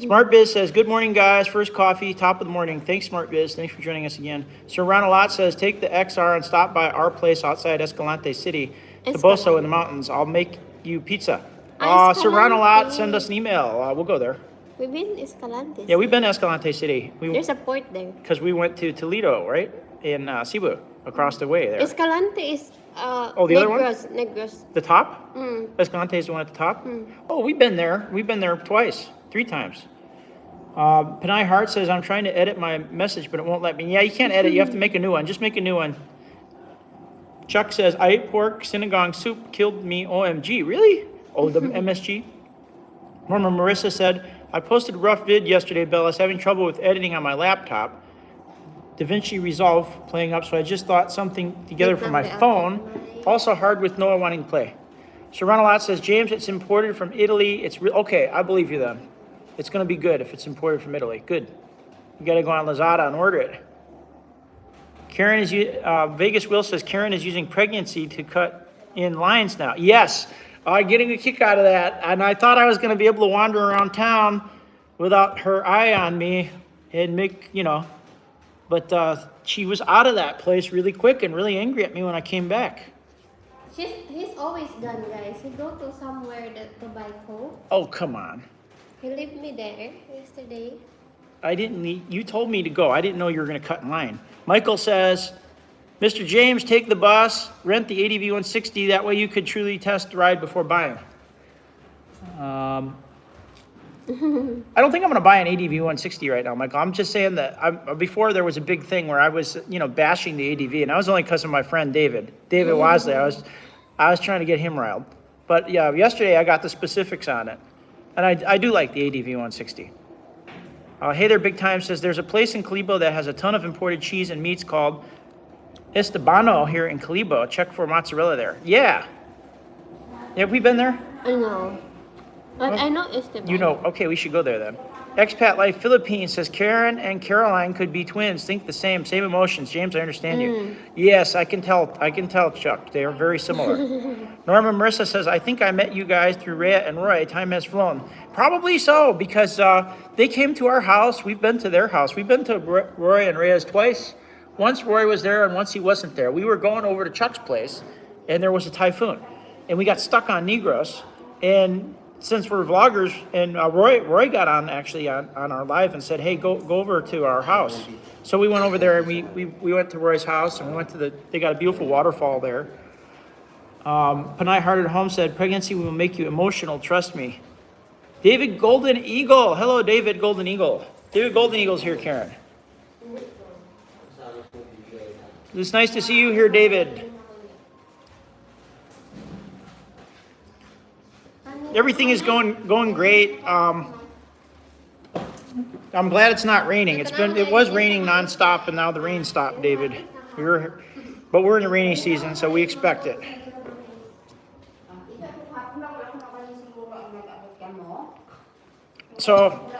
Smart Biz says, good morning, guys. First coffee, top of the morning. Thanks, Smart Biz. Thanks for joining us again. Sir Ronalot says, take the XR and stop by our place outside Escalante City, Toboso in the mountains. I'll make you pizza. Sir Ronalot, send us an email. We'll go there. We've been Escalante. Yeah, we've been to Escalante City. There's a port there. Because we went to Toledo, right? In Cebu, across the way there. Escalante is the other one? Negros. The top? Mm. Escalante is the one at the top? Oh, we've been there. We've been there twice, 3 times. Panay Hart says, I'm trying to edit my message, but it won't let me. Yeah, you can't edit. You have to make a new one. Just make a new one. Chuck says, I ate pork, sinigang soup, killed me, OMG. Really? Oh, the MSG? Norma Marissa said, I posted a rough vid yesterday, Bella's having trouble with editing on my laptop. DaVinci Resolve playing up, so I just thought something together for my phone. Also hard with Noah wanting to play. Serrano says, James, it's imported from Italy. Okay, I believe you then. It's going to be good if it's imported from Italy. Good. You got to go on Lazada and order it. Vegas Will says, Karen is using pregnancy to cut in lines now. Yes, getting a kick out of that. And I thought I was going to be able to wander around town without her eye on me and but she was out of that place really quick and really angry at me when I came back. He's always gone, guys. He go to somewhere to buy coke. Oh, come on. He left me there yesterday. You told me to go. I didn't know you were going to cut in line. Michael says, Mr. James, take the bus, rent the ADV 160. That way you could truly test the ride before buying. I don't think I'm going to buy an ADV 160 right now, Michael. I'm just saying that before there was a big thing where I was, bashing the ADV, and that was only because of my friend David Wasley. I was trying to get him riled. But yeah, yesterday I got the specifics on it, and I do like the ADV 160. Hey there, Big Time says there's a place in Calibo that has a ton of imported cheese and meats called Estabano here in Calibo. Check for mozzarella there. Yeah. Have we been there? I know. But I know Esteban. Okay, we should go there then. Expat Life Philippines says Karen and Caroline could be twins. Think the same emotions. James, I understand you. Yes, I can tell, Chuck. They are very similar. Norma Marissa says, I think I met you guys through Rhea and Roy. Time has flown. Probably so, because they came to our house. We've been to their house. We've been to Roy and Rhea's twice. Once Roy was there and once he wasn't there. We were going over to Chuck's place, and there was a typhoon. And we got stuck on Negros, and since we're vloggers, and Roy got on actually on our live and said, hey, go over to our house. So we went over there and we went to Roy's house, and we went to they got a beautiful waterfall there. Panay Heart at Home said, pregnancy will make you emotional, trust me. David Golden Eagle. Hello, David Golden Eagle. David Golden Eagle's here, Karen. It's nice to see you here, David. Everything is going great. I'm glad it's not raining. It was raining nonstop, and now the rain stopped, David. But we're in the rainy season, so we expect it. So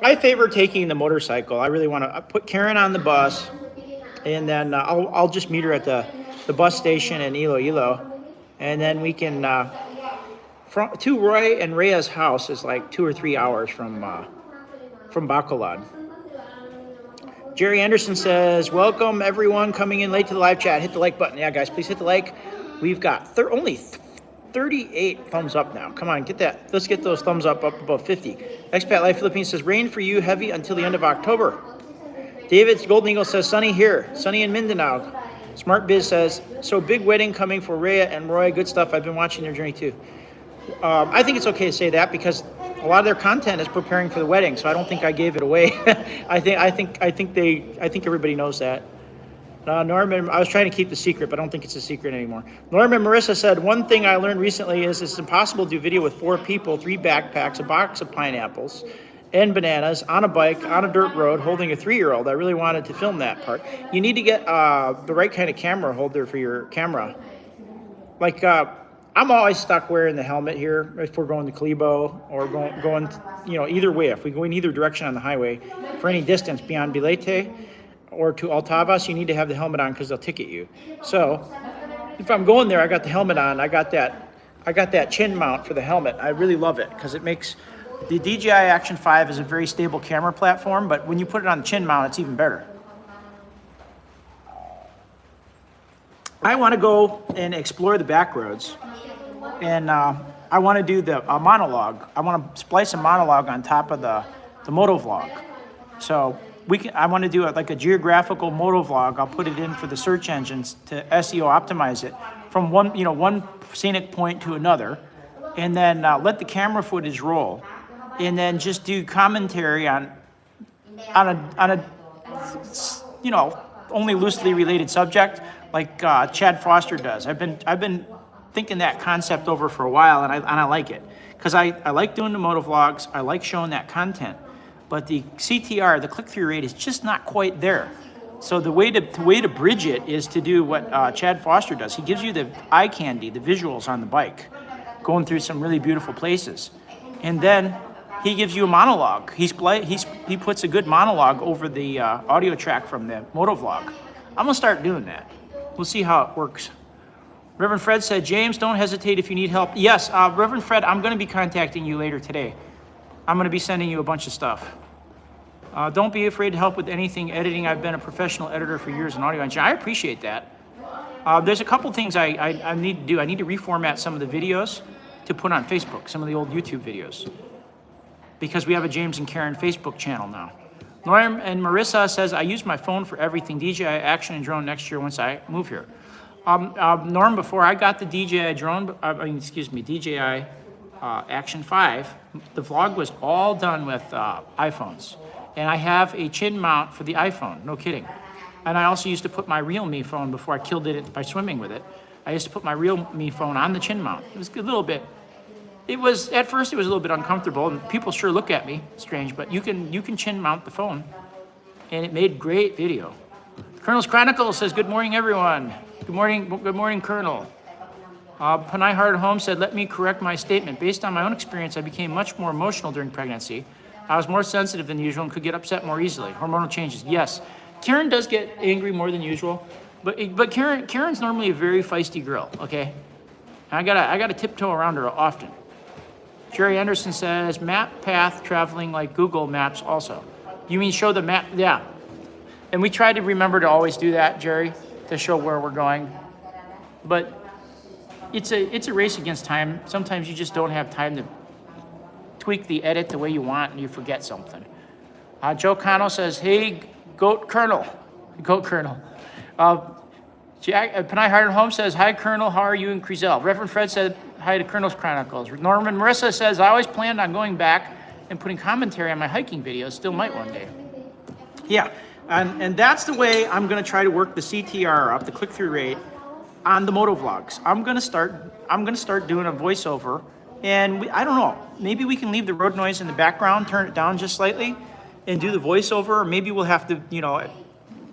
I favor taking the motorcycle. I really want to put Karen on the bus, and then I'll just meet her at the bus station in Iloilo, and then we can. To Roy and Rhea's house is like 2 or 3 hours from Bacolod. Jerry Anderson says, welcome everyone coming in late to the live chat. Hit the like button. Yeah, guys, please hit the like. We've got only 38 thumbs up now. Come on, get that. Let's get those thumbs up above 50. Expat Life Philippines says, rain for you, heavy until the end of October. David's Golden Eagle says, sunny here. Sunny in Mindanao. Smart Biz says, so big wedding coming for Rhea and Roy. Good stuff. I've been watching their journey too. I think it's okay to say that because a lot of their content is preparing for the wedding, so I don't think I gave it away. I think everybody knows that. Norman, I was trying to keep the secret, but I don't think it's a secret anymore. Norman Marissa said, one thing I learned recently is it's impossible to do video with 4 people, 3 backpacks, a box of pineapples, and bananas, on a bike, on a dirt road, holding a 3-year-old. I really wanted to film that part. You need to get the right kind of camera holder for your camera. Like, I'm always stuck wearing the helmet here if we're going to Kalibo or going either way. If we go in either direction on the highway for any distance beyond Bilete or to Altavas, you need to have the helmet on because they'll ticket you. So if I'm going there, I got the helmet on. I got that chin mount for the helmet. I really love it because it makes the DJI Action 5 is a very stable camera platform, but when you put it on the chin mount, it's even better. I want to go and explore the back roads, and I want to do the monologue. I want to splice a monologue on top of the moto vlog. So I want to do like a geographical moto vlog. I'll put it in for the search engines to SEO optimize it from one scenic point to another, and then let the camera footage roll, and then just do commentary on a only loosely related subject, like Chad Foster does. I've been thinking that concept over for a while, and I like it because I like doing the moto vlogs. I like showing that content, but the CTR, the click-through rate, is just not quite there. So the way to bridge it is to do what Chad Foster does. He gives you the eye candy, the visuals on the bike, going through some really beautiful places, and then he gives you a monologue. He puts a good monologue over the audio track from the moto vlog. I'm gonna start doing that. We'll see how it works. Reverend Fred said, James, don't hesitate if you need help. Yes, Reverend Fred, I'm going to be contacting you later today. I'm going to be sending you a bunch of stuff. Don't be afraid to help with anything editing. I've been a professional editor for years in audio engineering. I appreciate that. There's a couple things I need to do. I need to reformat some of the videos to put on Facebook, some of the old YouTube videos, because we have a James and Karen Facebook channel now. Norm and Marissa says, I use my phone for everything. DJI Action and drone next year once I move here. Norm, before I got the DJI drone, DJI Action 5, the vlog was all done with iPhones. And I have a chin mount for the iPhone, no kidding. And I also used to put my Realme phone before I killed it by swimming with it. I used to put my Realme phone on the chin mount. It was a little bit, at first it was a little bit uncomfortable, and people sure look at me strange, but you can chin mount the phone, and it made great video. Colonel's Chronicle says, good morning, everyone. Good morning, Colonel. Panay Hard Home said, let me correct my statement. Based on my own experience, I became much more emotional during pregnancy. I was more sensitive than usual and could get upset more easily. Hormonal changes, yes. Karen does get angry more than usual, but Karen's normally a very feisty girl, okay? I gotta tiptoe around her often. Jerry Anderson says, map path traveling like Google Maps also. You mean show the map? Yeah. And we try to remember to always do that, Jerry, to show where we're going. But it's a race against time. Sometimes you just don't have time to tweak the edit the way you want and you forget something. Joe Cano says, hey, Goat Colonel. Panay Hard Home says, hi, Colonel, how are you in Crizel? Reverend Fred said, hi to Colonel's Chronicles. Norman Marissa says, I always planned on going back and putting commentary on my hiking videos. Still might one day. Yeah, and that's the way I'm going to try to work the CTR up, the click-through rate, on the moto vlogs. I'm going to start doing a voiceover, and I don't know, maybe we can leave the road noise in the background, turn it down just slightly, and do the voiceover, or maybe we'll have to,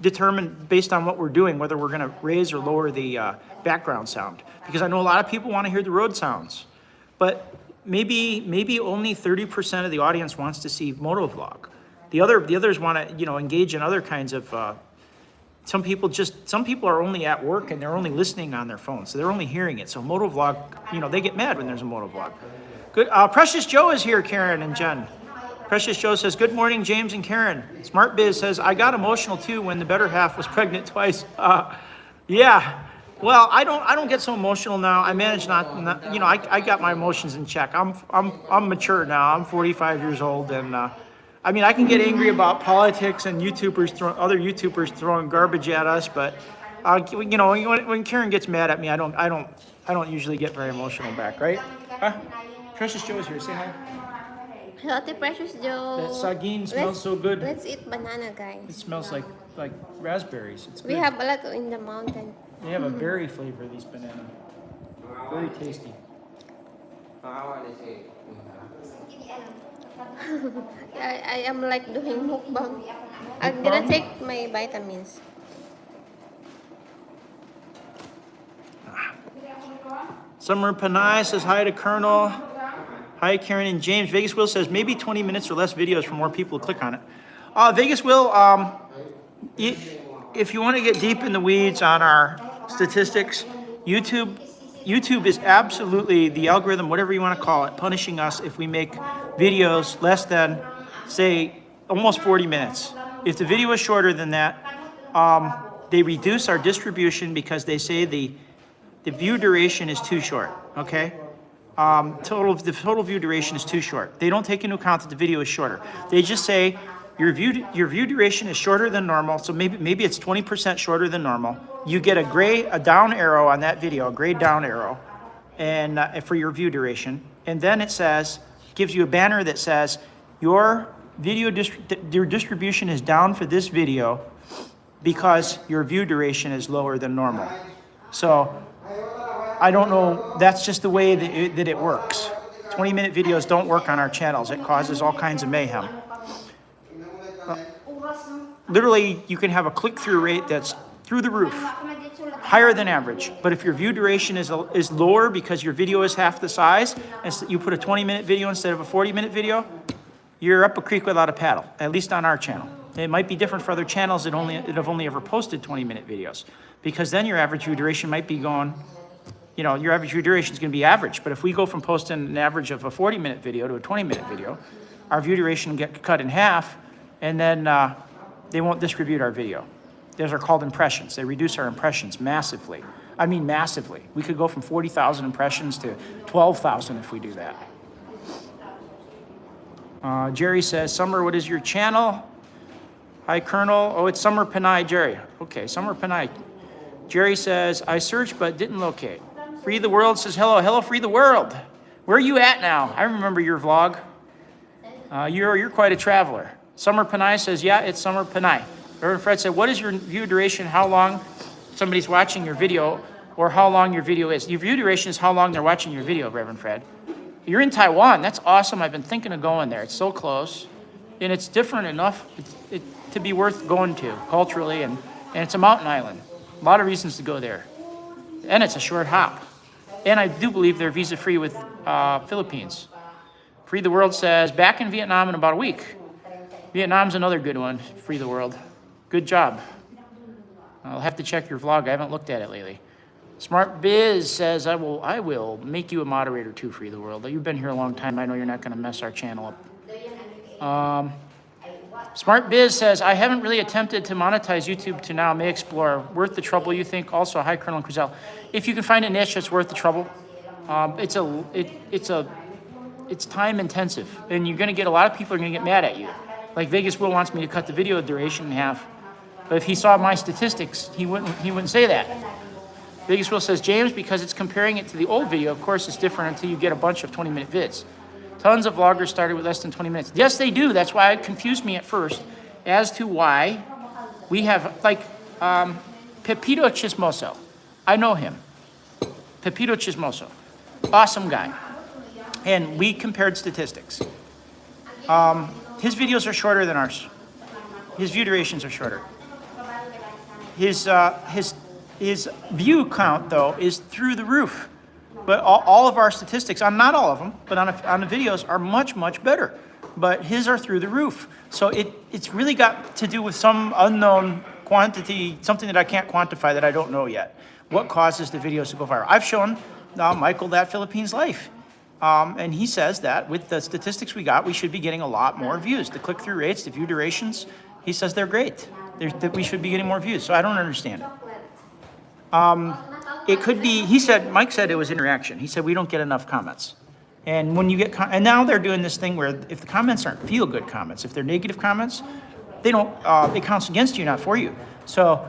determine based on what we're doing whether we're going to raise or lower the background sound, because I know a lot of people want to hear the road sounds, but maybe only 30% of the audience wants to see moto vlog. The others want to engage in other kinds of. Some people are only at work and they're only listening on their phone, so they're only hearing it. So moto vlog, they get mad when there's a moto vlog. Good. Precious Joe is here, Karen and Jen. Precious Joe says, good morning, James and Karen. Smart Biz says, I got emotional too when the better half was pregnant twice. Yeah, Well, I don't get so emotional now. I manage not you know, I got my emotions in check. I'm mature now. I'm 45 years old, and I mean, I can get angry about politics and other YouTubers throwing garbage at us, but you know, when Karen gets mad at me, I don't usually get very emotional back, right? Huh? Precious Joe is here. Say hi. Healthy Precious Joe. That sagine smells so good. Let's eat banana, It guys. smells like raspberries. It's We good. have a lot in the mountain. They have a berry flavor, these bananas. Very tasty. What they say? I am like doing mukbang. I'm gonna take my vitamins. Summer Panay says hi to Colonel. Hi, Karen and James. Vegas Will says maybe 20 minutes or less videos for more people to click on it. Vegas Will, if you want to get deep in the weeds on our statistics, YouTube is absolutely, the algorithm, whatever you want to call it, punishing us if we make videos less than, say, almost 40 minutes. If the video is shorter than that, they reduce our distribution because they say the view duration is too short, okay? The total view duration is too short. They don't take into account that the video is shorter. They just say your view duration is shorter than normal, so maybe it's 20% shorter than normal. You get a down arrow on that video, a gray down arrow, and for your view duration, and then it gives you a banner that says your distribution is down for this video because your view duration is lower than normal. So I don't know, that's just the way that it works. 20-minute videos don't work on our channels. It causes all kinds of mayhem. Literally, you can have a click-through rate that's through the roof, higher than average. But if your view duration is lower because your video is half the size, and you put a 20-minute video instead of a 40-minute video, you're up a creek without a paddle, at least on our channel. It might be different for other channels that have only ever posted 20-minute videos, because then your average view duration might be going, you know, your average view duration is going to be average. But if we go from posting an average of a 40-minute video to a 20-minute video, our view duration will get cut in half, and then they won't distribute our video. Those are called impressions. They reduce our impressions massively. I mean massively. We could go from 40,000 impressions to 12,000 if we do that. Jerry says, Summer, what is your channel? Hi, Colonel. Oh, it's Summer Panay, Jerry. Okay, Summer Panay. Jerry says, I searched but didn't locate. Free the World says, hello. Hello, Free the World. Where are you at now? I remember your vlog. You're quite a traveler. Summer Panay says, yeah, it's Summer Panay. Reverend Fred said, what is your view duration? How long somebody's watching your video, or how long your video is? Your view duration is how long they're watching your video, Reverend Fred. You're in Taiwan. That's awesome. I've been thinking of going there. It's so close. And it's different enough to be worth going to culturally. And it's a mountain island. A lot of reasons to go there. And it's a short hop. And I do believe they're visa-free with Philippines. Free the World says, back in Vietnam in about a week. Vietnam's another good one, Free the World. Good job. I'll have to check your vlog. I haven't looked at it lately. Smart Biz says, I will make you a moderator too, Free the World. You've been here a long time. I know you're not going to mess our channel up. Smart Biz says, I haven't really attempted to monetize YouTube to now. May explore. Worth the trouble, you think? Also, hi, Colonel Cruzel. If you can find a niche that's worth the trouble, it's time intensive, and you're going to get a lot of people are going to get mad at you. Like Vegas Will wants me to cut the video duration in half, but if he saw my statistics, he wouldn't say that. Vegas Will says, James, because it's comparing it to the old video, of course it's different until you get a bunch of 20-minute vids. Tons of vloggers started with less than 20 minutes. Yes, they do. That's why it confused me at first as to why we have, like, Pepito Chismoso. I know him. Pepito Chismoso. Awesome guy. And we compared statistics. His videos are shorter than ours. His view durations are shorter. His view count, though, is through the roof. But all of our statistics, not all of them, but on the videos are much, much better. But his are through the roof. So it's really got to do with some unknown quantity, something that I can't quantify that I don't know yet. What causes the videos to go viral? I've shown Michael that Philippines Life. And he says that with the statistics we got, we should be getting a lot more views. The click-through rates, the view durations, he says they're great. That we should be getting more views. So I don't understand it. it could be, he said, Mike said it was interaction. He said, we don't get enough comments. And when you get, and now they're doing this thing where if the comments aren't feel-good comments, if they're negative comments, they don't, it counts against you, not for you. So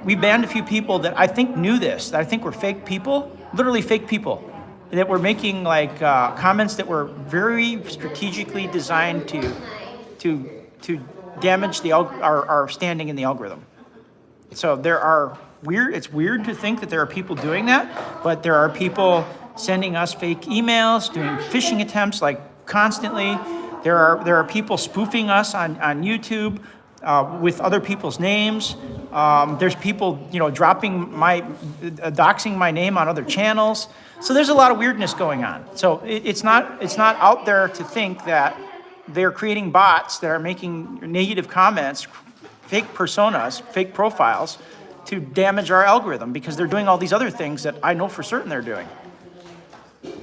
we banned a few people that I think knew this, that I think were fake people, literally fake people, that were making like comments that were very strategically designed to damage the our standing in the algorithm. So there are it's weird to think that there are people doing that, but there are people sending us fake emails, doing phishing attempts like constantly. There are people spoofing us on YouTube with other people's names. There's people, doxing my name on other channels. So there's a lot of weirdness going on. So it's not out there to think that they're creating bots that are making negative comments, fake personas, fake profiles to damage our algorithm because they're doing all these other things that I know for certain they're doing.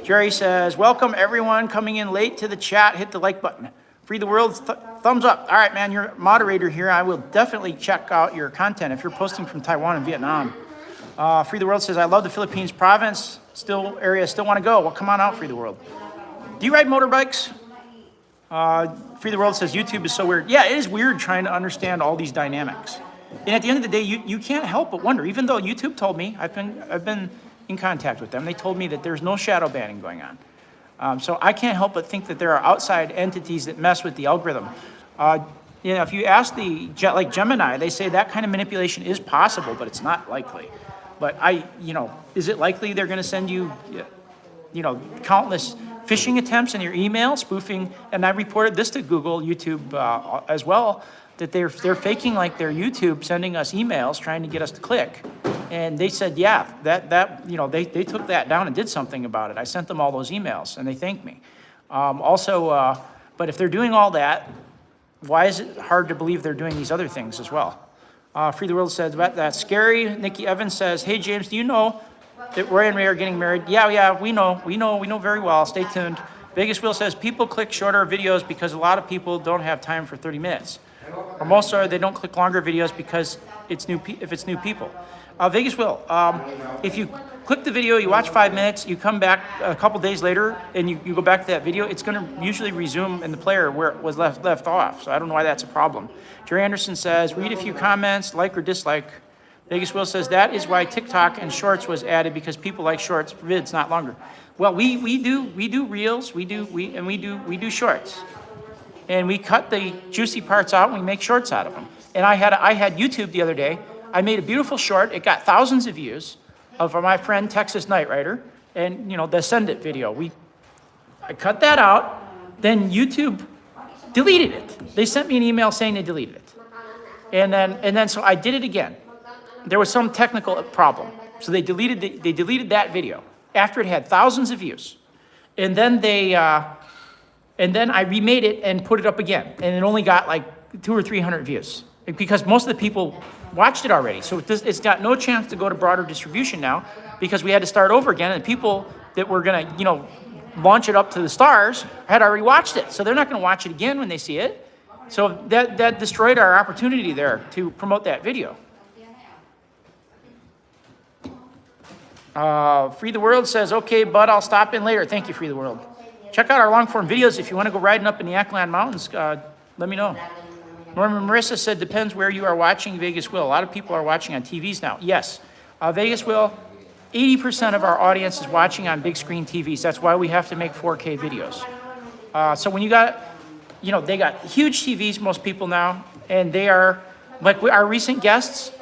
Jerry says, welcome everyone coming in late to the chat. Hit the like button. Free the world, thumbs up. All right, man, you're a moderator here. I will definitely check out your content if you're posting from Taiwan and Vietnam. Free the World says, I love the Philippines province. Still want to go. Well, come on out, Free the World. Do you ride motorbikes? Free the World says, YouTube is so weird. Yeah, it is weird trying to understand all these dynamics. And at the end of the day, you can't help but wonder, even though YouTube told me, I've been in contact with them, they told me that there's no shadow banning going on. So I can't help but think that there are outside entities that mess with the algorithm. If you ask like Gemini, they say that kind of manipulation is possible, but it's not likely. But is it likely they're going to send you, countless phishing attempts in your email, spoofing? And I reported this to Google, YouTube as well, that they're faking like they're YouTube, sending us emails trying to get us to click. And they said, yeah, they took that down and did something about it. I sent them all those emails, and they thanked me. But if they're doing all that, why is it hard to believe they're doing these other things as well? Free the World says, that's scary. Nikki Evans says, hey, James, do you know that Roy and Ray are getting married? Yeah, we know very well. Stay tuned. Vegas Will says, people click shorter videos because a lot of people don't have time for 30 minutes. Or most are, they don't click longer videos because if it's new people. Vegas Will, if you click the video, you watch 5 minutes, you come back a couple days later, and you go back to that video, it's going to usually resume in the player where it was left off. So I don't know why that's a problem. Jerry Anderson says, read a few comments, like or dislike. Vegas Will says, that is why TikTok and Shorts was added, because people like Shorts vids, not longer. Well, we do Reels, we do Shorts. And we cut the juicy parts out and we make shorts out of them. And I had YouTube the other day. I made a beautiful short. It got thousands of views of my friend Texas Night Rider and the Send It video. I cut that out. Then YouTube deleted it. They sent me an email saying they deleted it. And then so I did it again. There was some technical problem. So they deleted that video after it had thousands of views. And then I remade it and put it up again. And it only got like 200 or 300 views because most of the people watched it already. So it's got no chance to go to broader distribution now because we had to start over again. And the people that were going to, launch it up to the stars had already watched it. So they're not going to watch it again when they see it. So that destroyed our opportunity there to promote that video. Free the World says, okay, bud, I'll stop in later. Thank you, Free the World. Check out our long form videos. If you want to go riding up in the Ackland Mountains, let me know. Norman Marissa said, depends where you are watching Vegas Will. A lot of people are watching on TVs now. Yes, Vegas Will, 80% of our audience is watching on big screen TVs. That's why we have to make 4K videos. So when you got, they got huge TVs, most people now, and they are, like our recent guests,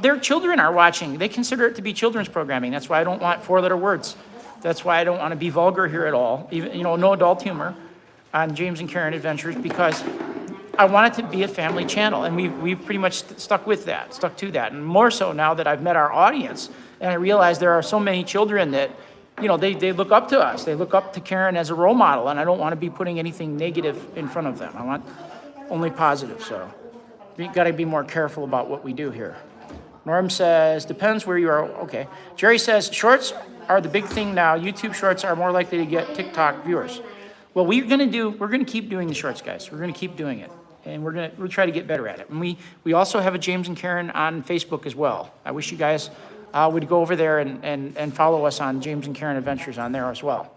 their children are watching. They consider it to be children's programming. That's why I don't want 4-letter words. That's why I don't want to be vulgar here at all. Even, no adult humor on James and Karen Adventures, because I want it to be a family channel, and we've pretty much stuck to that. And more so now that I've met our audience, and I realize there are so many children that, they look up to us. They look up to Karen as a role model, and I don't want to be putting anything negative in front of them. I want only positive, so we got to be more careful about what we do here. Norm says, depends where you are. Okay. Jerry says, shorts are the big thing now. YouTube shorts are more likely to get TikTok viewers. Well, we're going to keep doing the shorts, guys. We're going to keep doing it. And we'll try to get better at it. And we also have a James and Karen on Facebook as well. I wish you guys would go over there and follow us on James and Karen Adventures on there as well.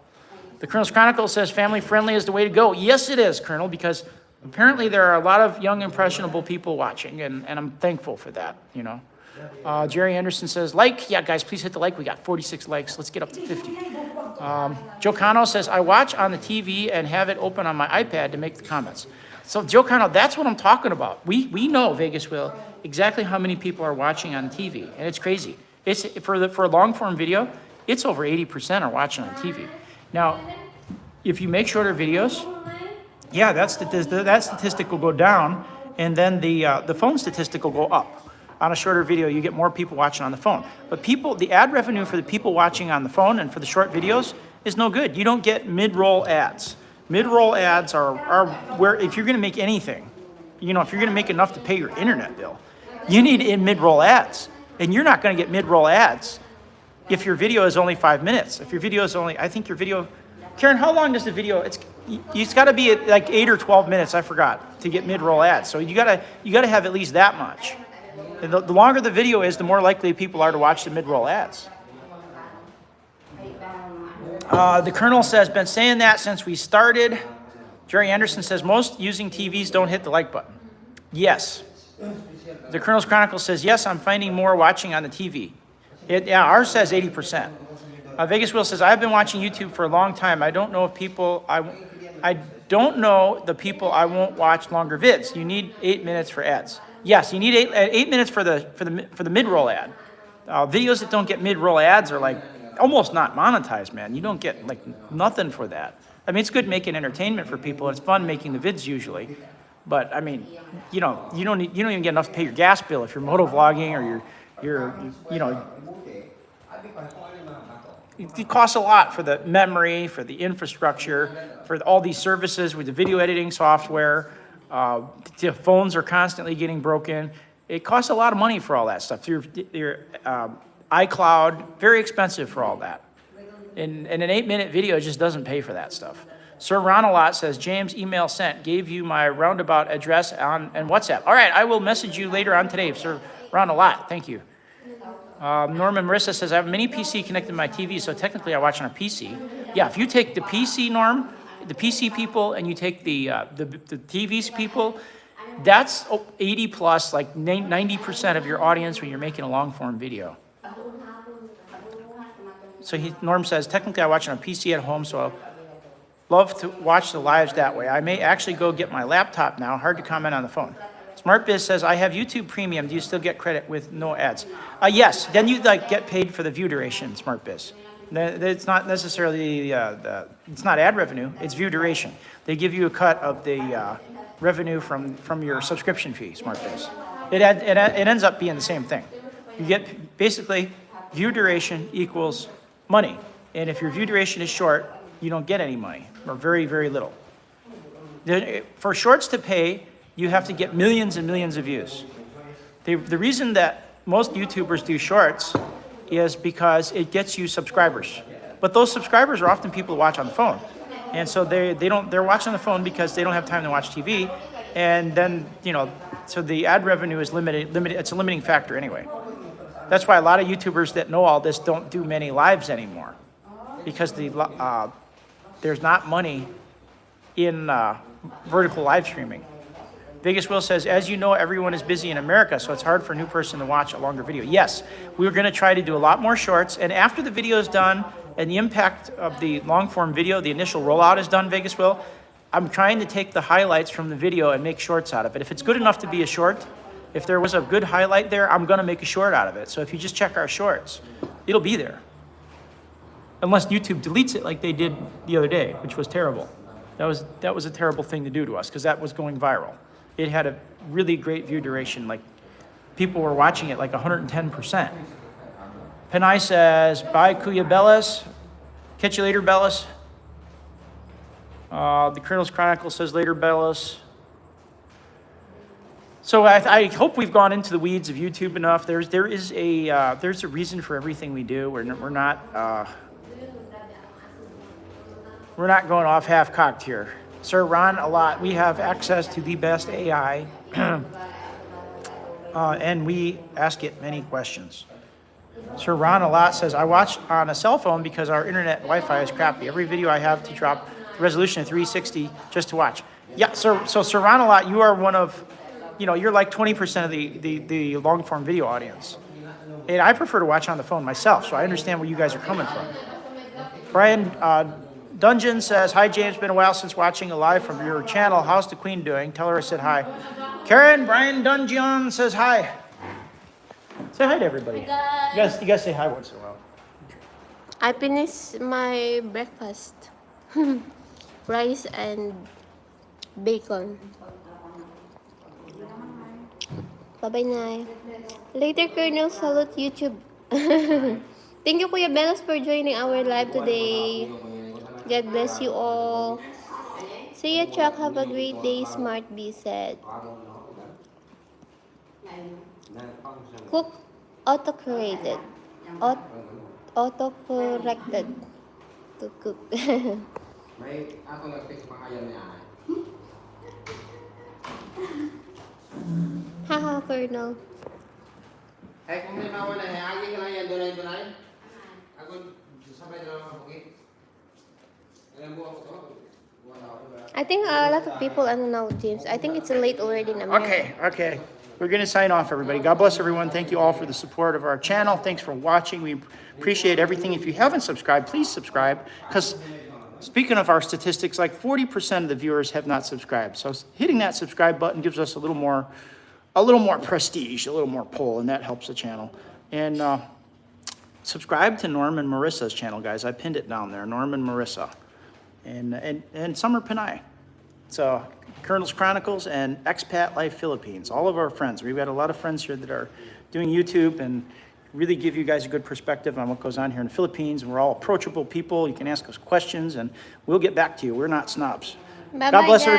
The Colonel's Chronicle says family friendly is the way to go. Yes, it is, Colonel, because apparently there are a lot of young, impressionable people watching, and I'm thankful for that, you know. Jerry Anderson says, like, yeah, guys, please hit the like. We got 46 likes. Let's get up to 50. Joe Cano says, I watch on the TV and have it open on my iPad to make the comments. So, Joe Cano, that's what I'm talking about. We know, Vegas Will, exactly how many people are watching on TV, and it's crazy. It's for a long-form video, it's over 80% are watching on TV. Now, if you make shorter videos, yeah, that statistic will go down, and then the phone statistic will go up. On a shorter video, you get more people watching on the phone. But the ad revenue for the people watching on the phone and for the short videos is no good. You don't get mid-roll ads. Mid-roll ads are where, if you're gonna make anything, you know, if you're gonna make enough to pay your internet bill, you need mid-roll ads. And you're not gonna get mid-roll ads if your video is only 5 minutes. If your video is only, I think your video, Karen, how long does the video, it's gotta be at like 8 or 12 minutes, I forgot, to get mid-roll ads. So you gotta have at least that much. And the longer the video is, the more likely people are to watch the mid-roll ads. The Colonel says, been saying that since we started. Jerry Anderson says, most using TVs don't hit the like button. Yes. The Colonel's Chronicle says, yes, I'm finding more watching on the TV. Ours says 80%. Vegas Will says, I've been watching YouTube for a long time. I don't know I don't know the people I won't watch longer vids. You need 8 minutes for ads. Yes, you need 8 minutes for the mid-roll ad. Videos that don't get mid-roll ads are like almost not monetized, man. You don't get like nothing for that. I mean, it's good making entertainment for people. It's fun making the vids usually, but I mean, you don't even get enough to pay your gas bill if you're motovlogging or it costs a lot for the memory, for the infrastructure, for all these services with the video editing software. The phones are constantly getting broken. It costs a lot of money for all that stuff. Your iCloud, very expensive for all that. And an 8-minute video just doesn't pay for that stuff. Sir Ronalot says, James, email sent. Gave you my roundabout address and WhatsApp. All right, I will message you later on today, Sir Ronalot. Thank you. Norman Marissa says, I have a mini PC connected to my TV, so technically I watch on a PC. Yeah, if you take the PC norm, the PC people, and you take the TV's people, that's 80 plus, like 90% of your audience when you're making a long form video. So Norm says, technically I watch on a PC at home, so I love to watch the lives that way. I may actually go get my laptop now. Hard to comment on the phone. SmartBiz says, I have YouTube Premium. Do you still get credit with no ads? Yes, then you get paid for the view duration, SmartBiz. It's not necessarily, it's not ad revenue, it's view duration. They give you a cut of the revenue from your subscription fee, SmartBiz. It ends up being the same thing. You get, basically, view duration equals money. And if your view duration is short, you don't get any money, or very, very little. For shorts to pay, you have to get millions and millions of views. The reason that most YouTubers do shorts is because it gets you subscribers. But those subscribers are often people who watch on the phone. And so they're watching on the phone because they don't have time to watch TV. And then, so the ad revenue is limited, it's a limiting factor anyway. That's why a lot of YouTubers that know all this don't do many lives anymore. Because there's not money in vertical live streaming. Vegas Will says, as you know, everyone is busy in America, so it's hard for a new person to watch a longer video. Yes, we're going to try to do a lot more shorts, and after the video is done and the impact of the long-form video, the initial rollout is done, Vegas Will, I'm trying to take the highlights from the video and make shorts out of it. If it's good enough to be a short, if there was a good highlight there, I'm going to make a short out of it. So if you just check our shorts, it'll be there. Unless YouTube deletes it like they did the other day, which was terrible. That was a terrible thing to do to us because that was going viral. It had a really great view duration. Like, people were watching it like 110%. Penai says, bye, Kuya Bellis. Catch you later, Bellis. The Colonel's Chronicle says, later, Bellis. So I hope we've gone into the weeds of YouTube enough. There's a reason for everything we do. We're not going off half-cocked here. Sir Ron, a lot. We have access to the best AI, and we ask it many questions. Sir Ron a lot says, I watch on a cell phone because our internet Wi-Fi is crappy. Every video I have to drop the resolution of 360 just to watch. Yeah, so Sir Ron a lot, you are one of, you're like 20% of the long form video audience. And I prefer to watch on the phone myself, so I understand where you guys are coming from. Brian Dungeon says, hi James, been a while since watching a live from your channel. How's the Queen doing? Tell her I said hi. Karen, Brian Dungeon says hi. Say hi to everybody. You guys say hi once in a while. I finished my breakfast. Rice and bacon. Bye-bye, Nay. Later, Colonel. Salute YouTube. Thank you, Kuya Belos, for joining our live today. God bless you all. See ya, Chuck. Have a great day, Smart B said. Cook autocorrected. Autocorrected to cook. May ako nag-fix pa kaya niya. Haha, Colonel. Ay, kung may mawala, agi ka lang yan, dunay. Ako, sabay na lang ako, okay? Alam mo ako to? Wala ako ba? I think a lot of people, I don't know, James. I think it's late already in America. Okay. We're going to sign off, everybody. God bless everyone. Thank you all for the support of our channel. Thanks for watching. We appreciate everything. If you haven't subscribed, please subscribe. Because speaking of our statistics, like 40% of the viewers have not subscribed. So hitting that subscribe button gives us a little more prestige, a little more pull, and that helps the channel. And subscribe to Norm and Marissa's channel, guys. I pinned it down there, Norm and Marissa. And Summer Panay. So Colonel's Chronicles and Expat Life Philippines, all of our friends. We've got a lot of friends here that are doing YouTube and really give you guys a good perspective on what goes on here in the Philippines. We're all approachable people. You can ask us questions and we'll get back to you. We're not snobs. Bye-bye, God bless guys. everybody.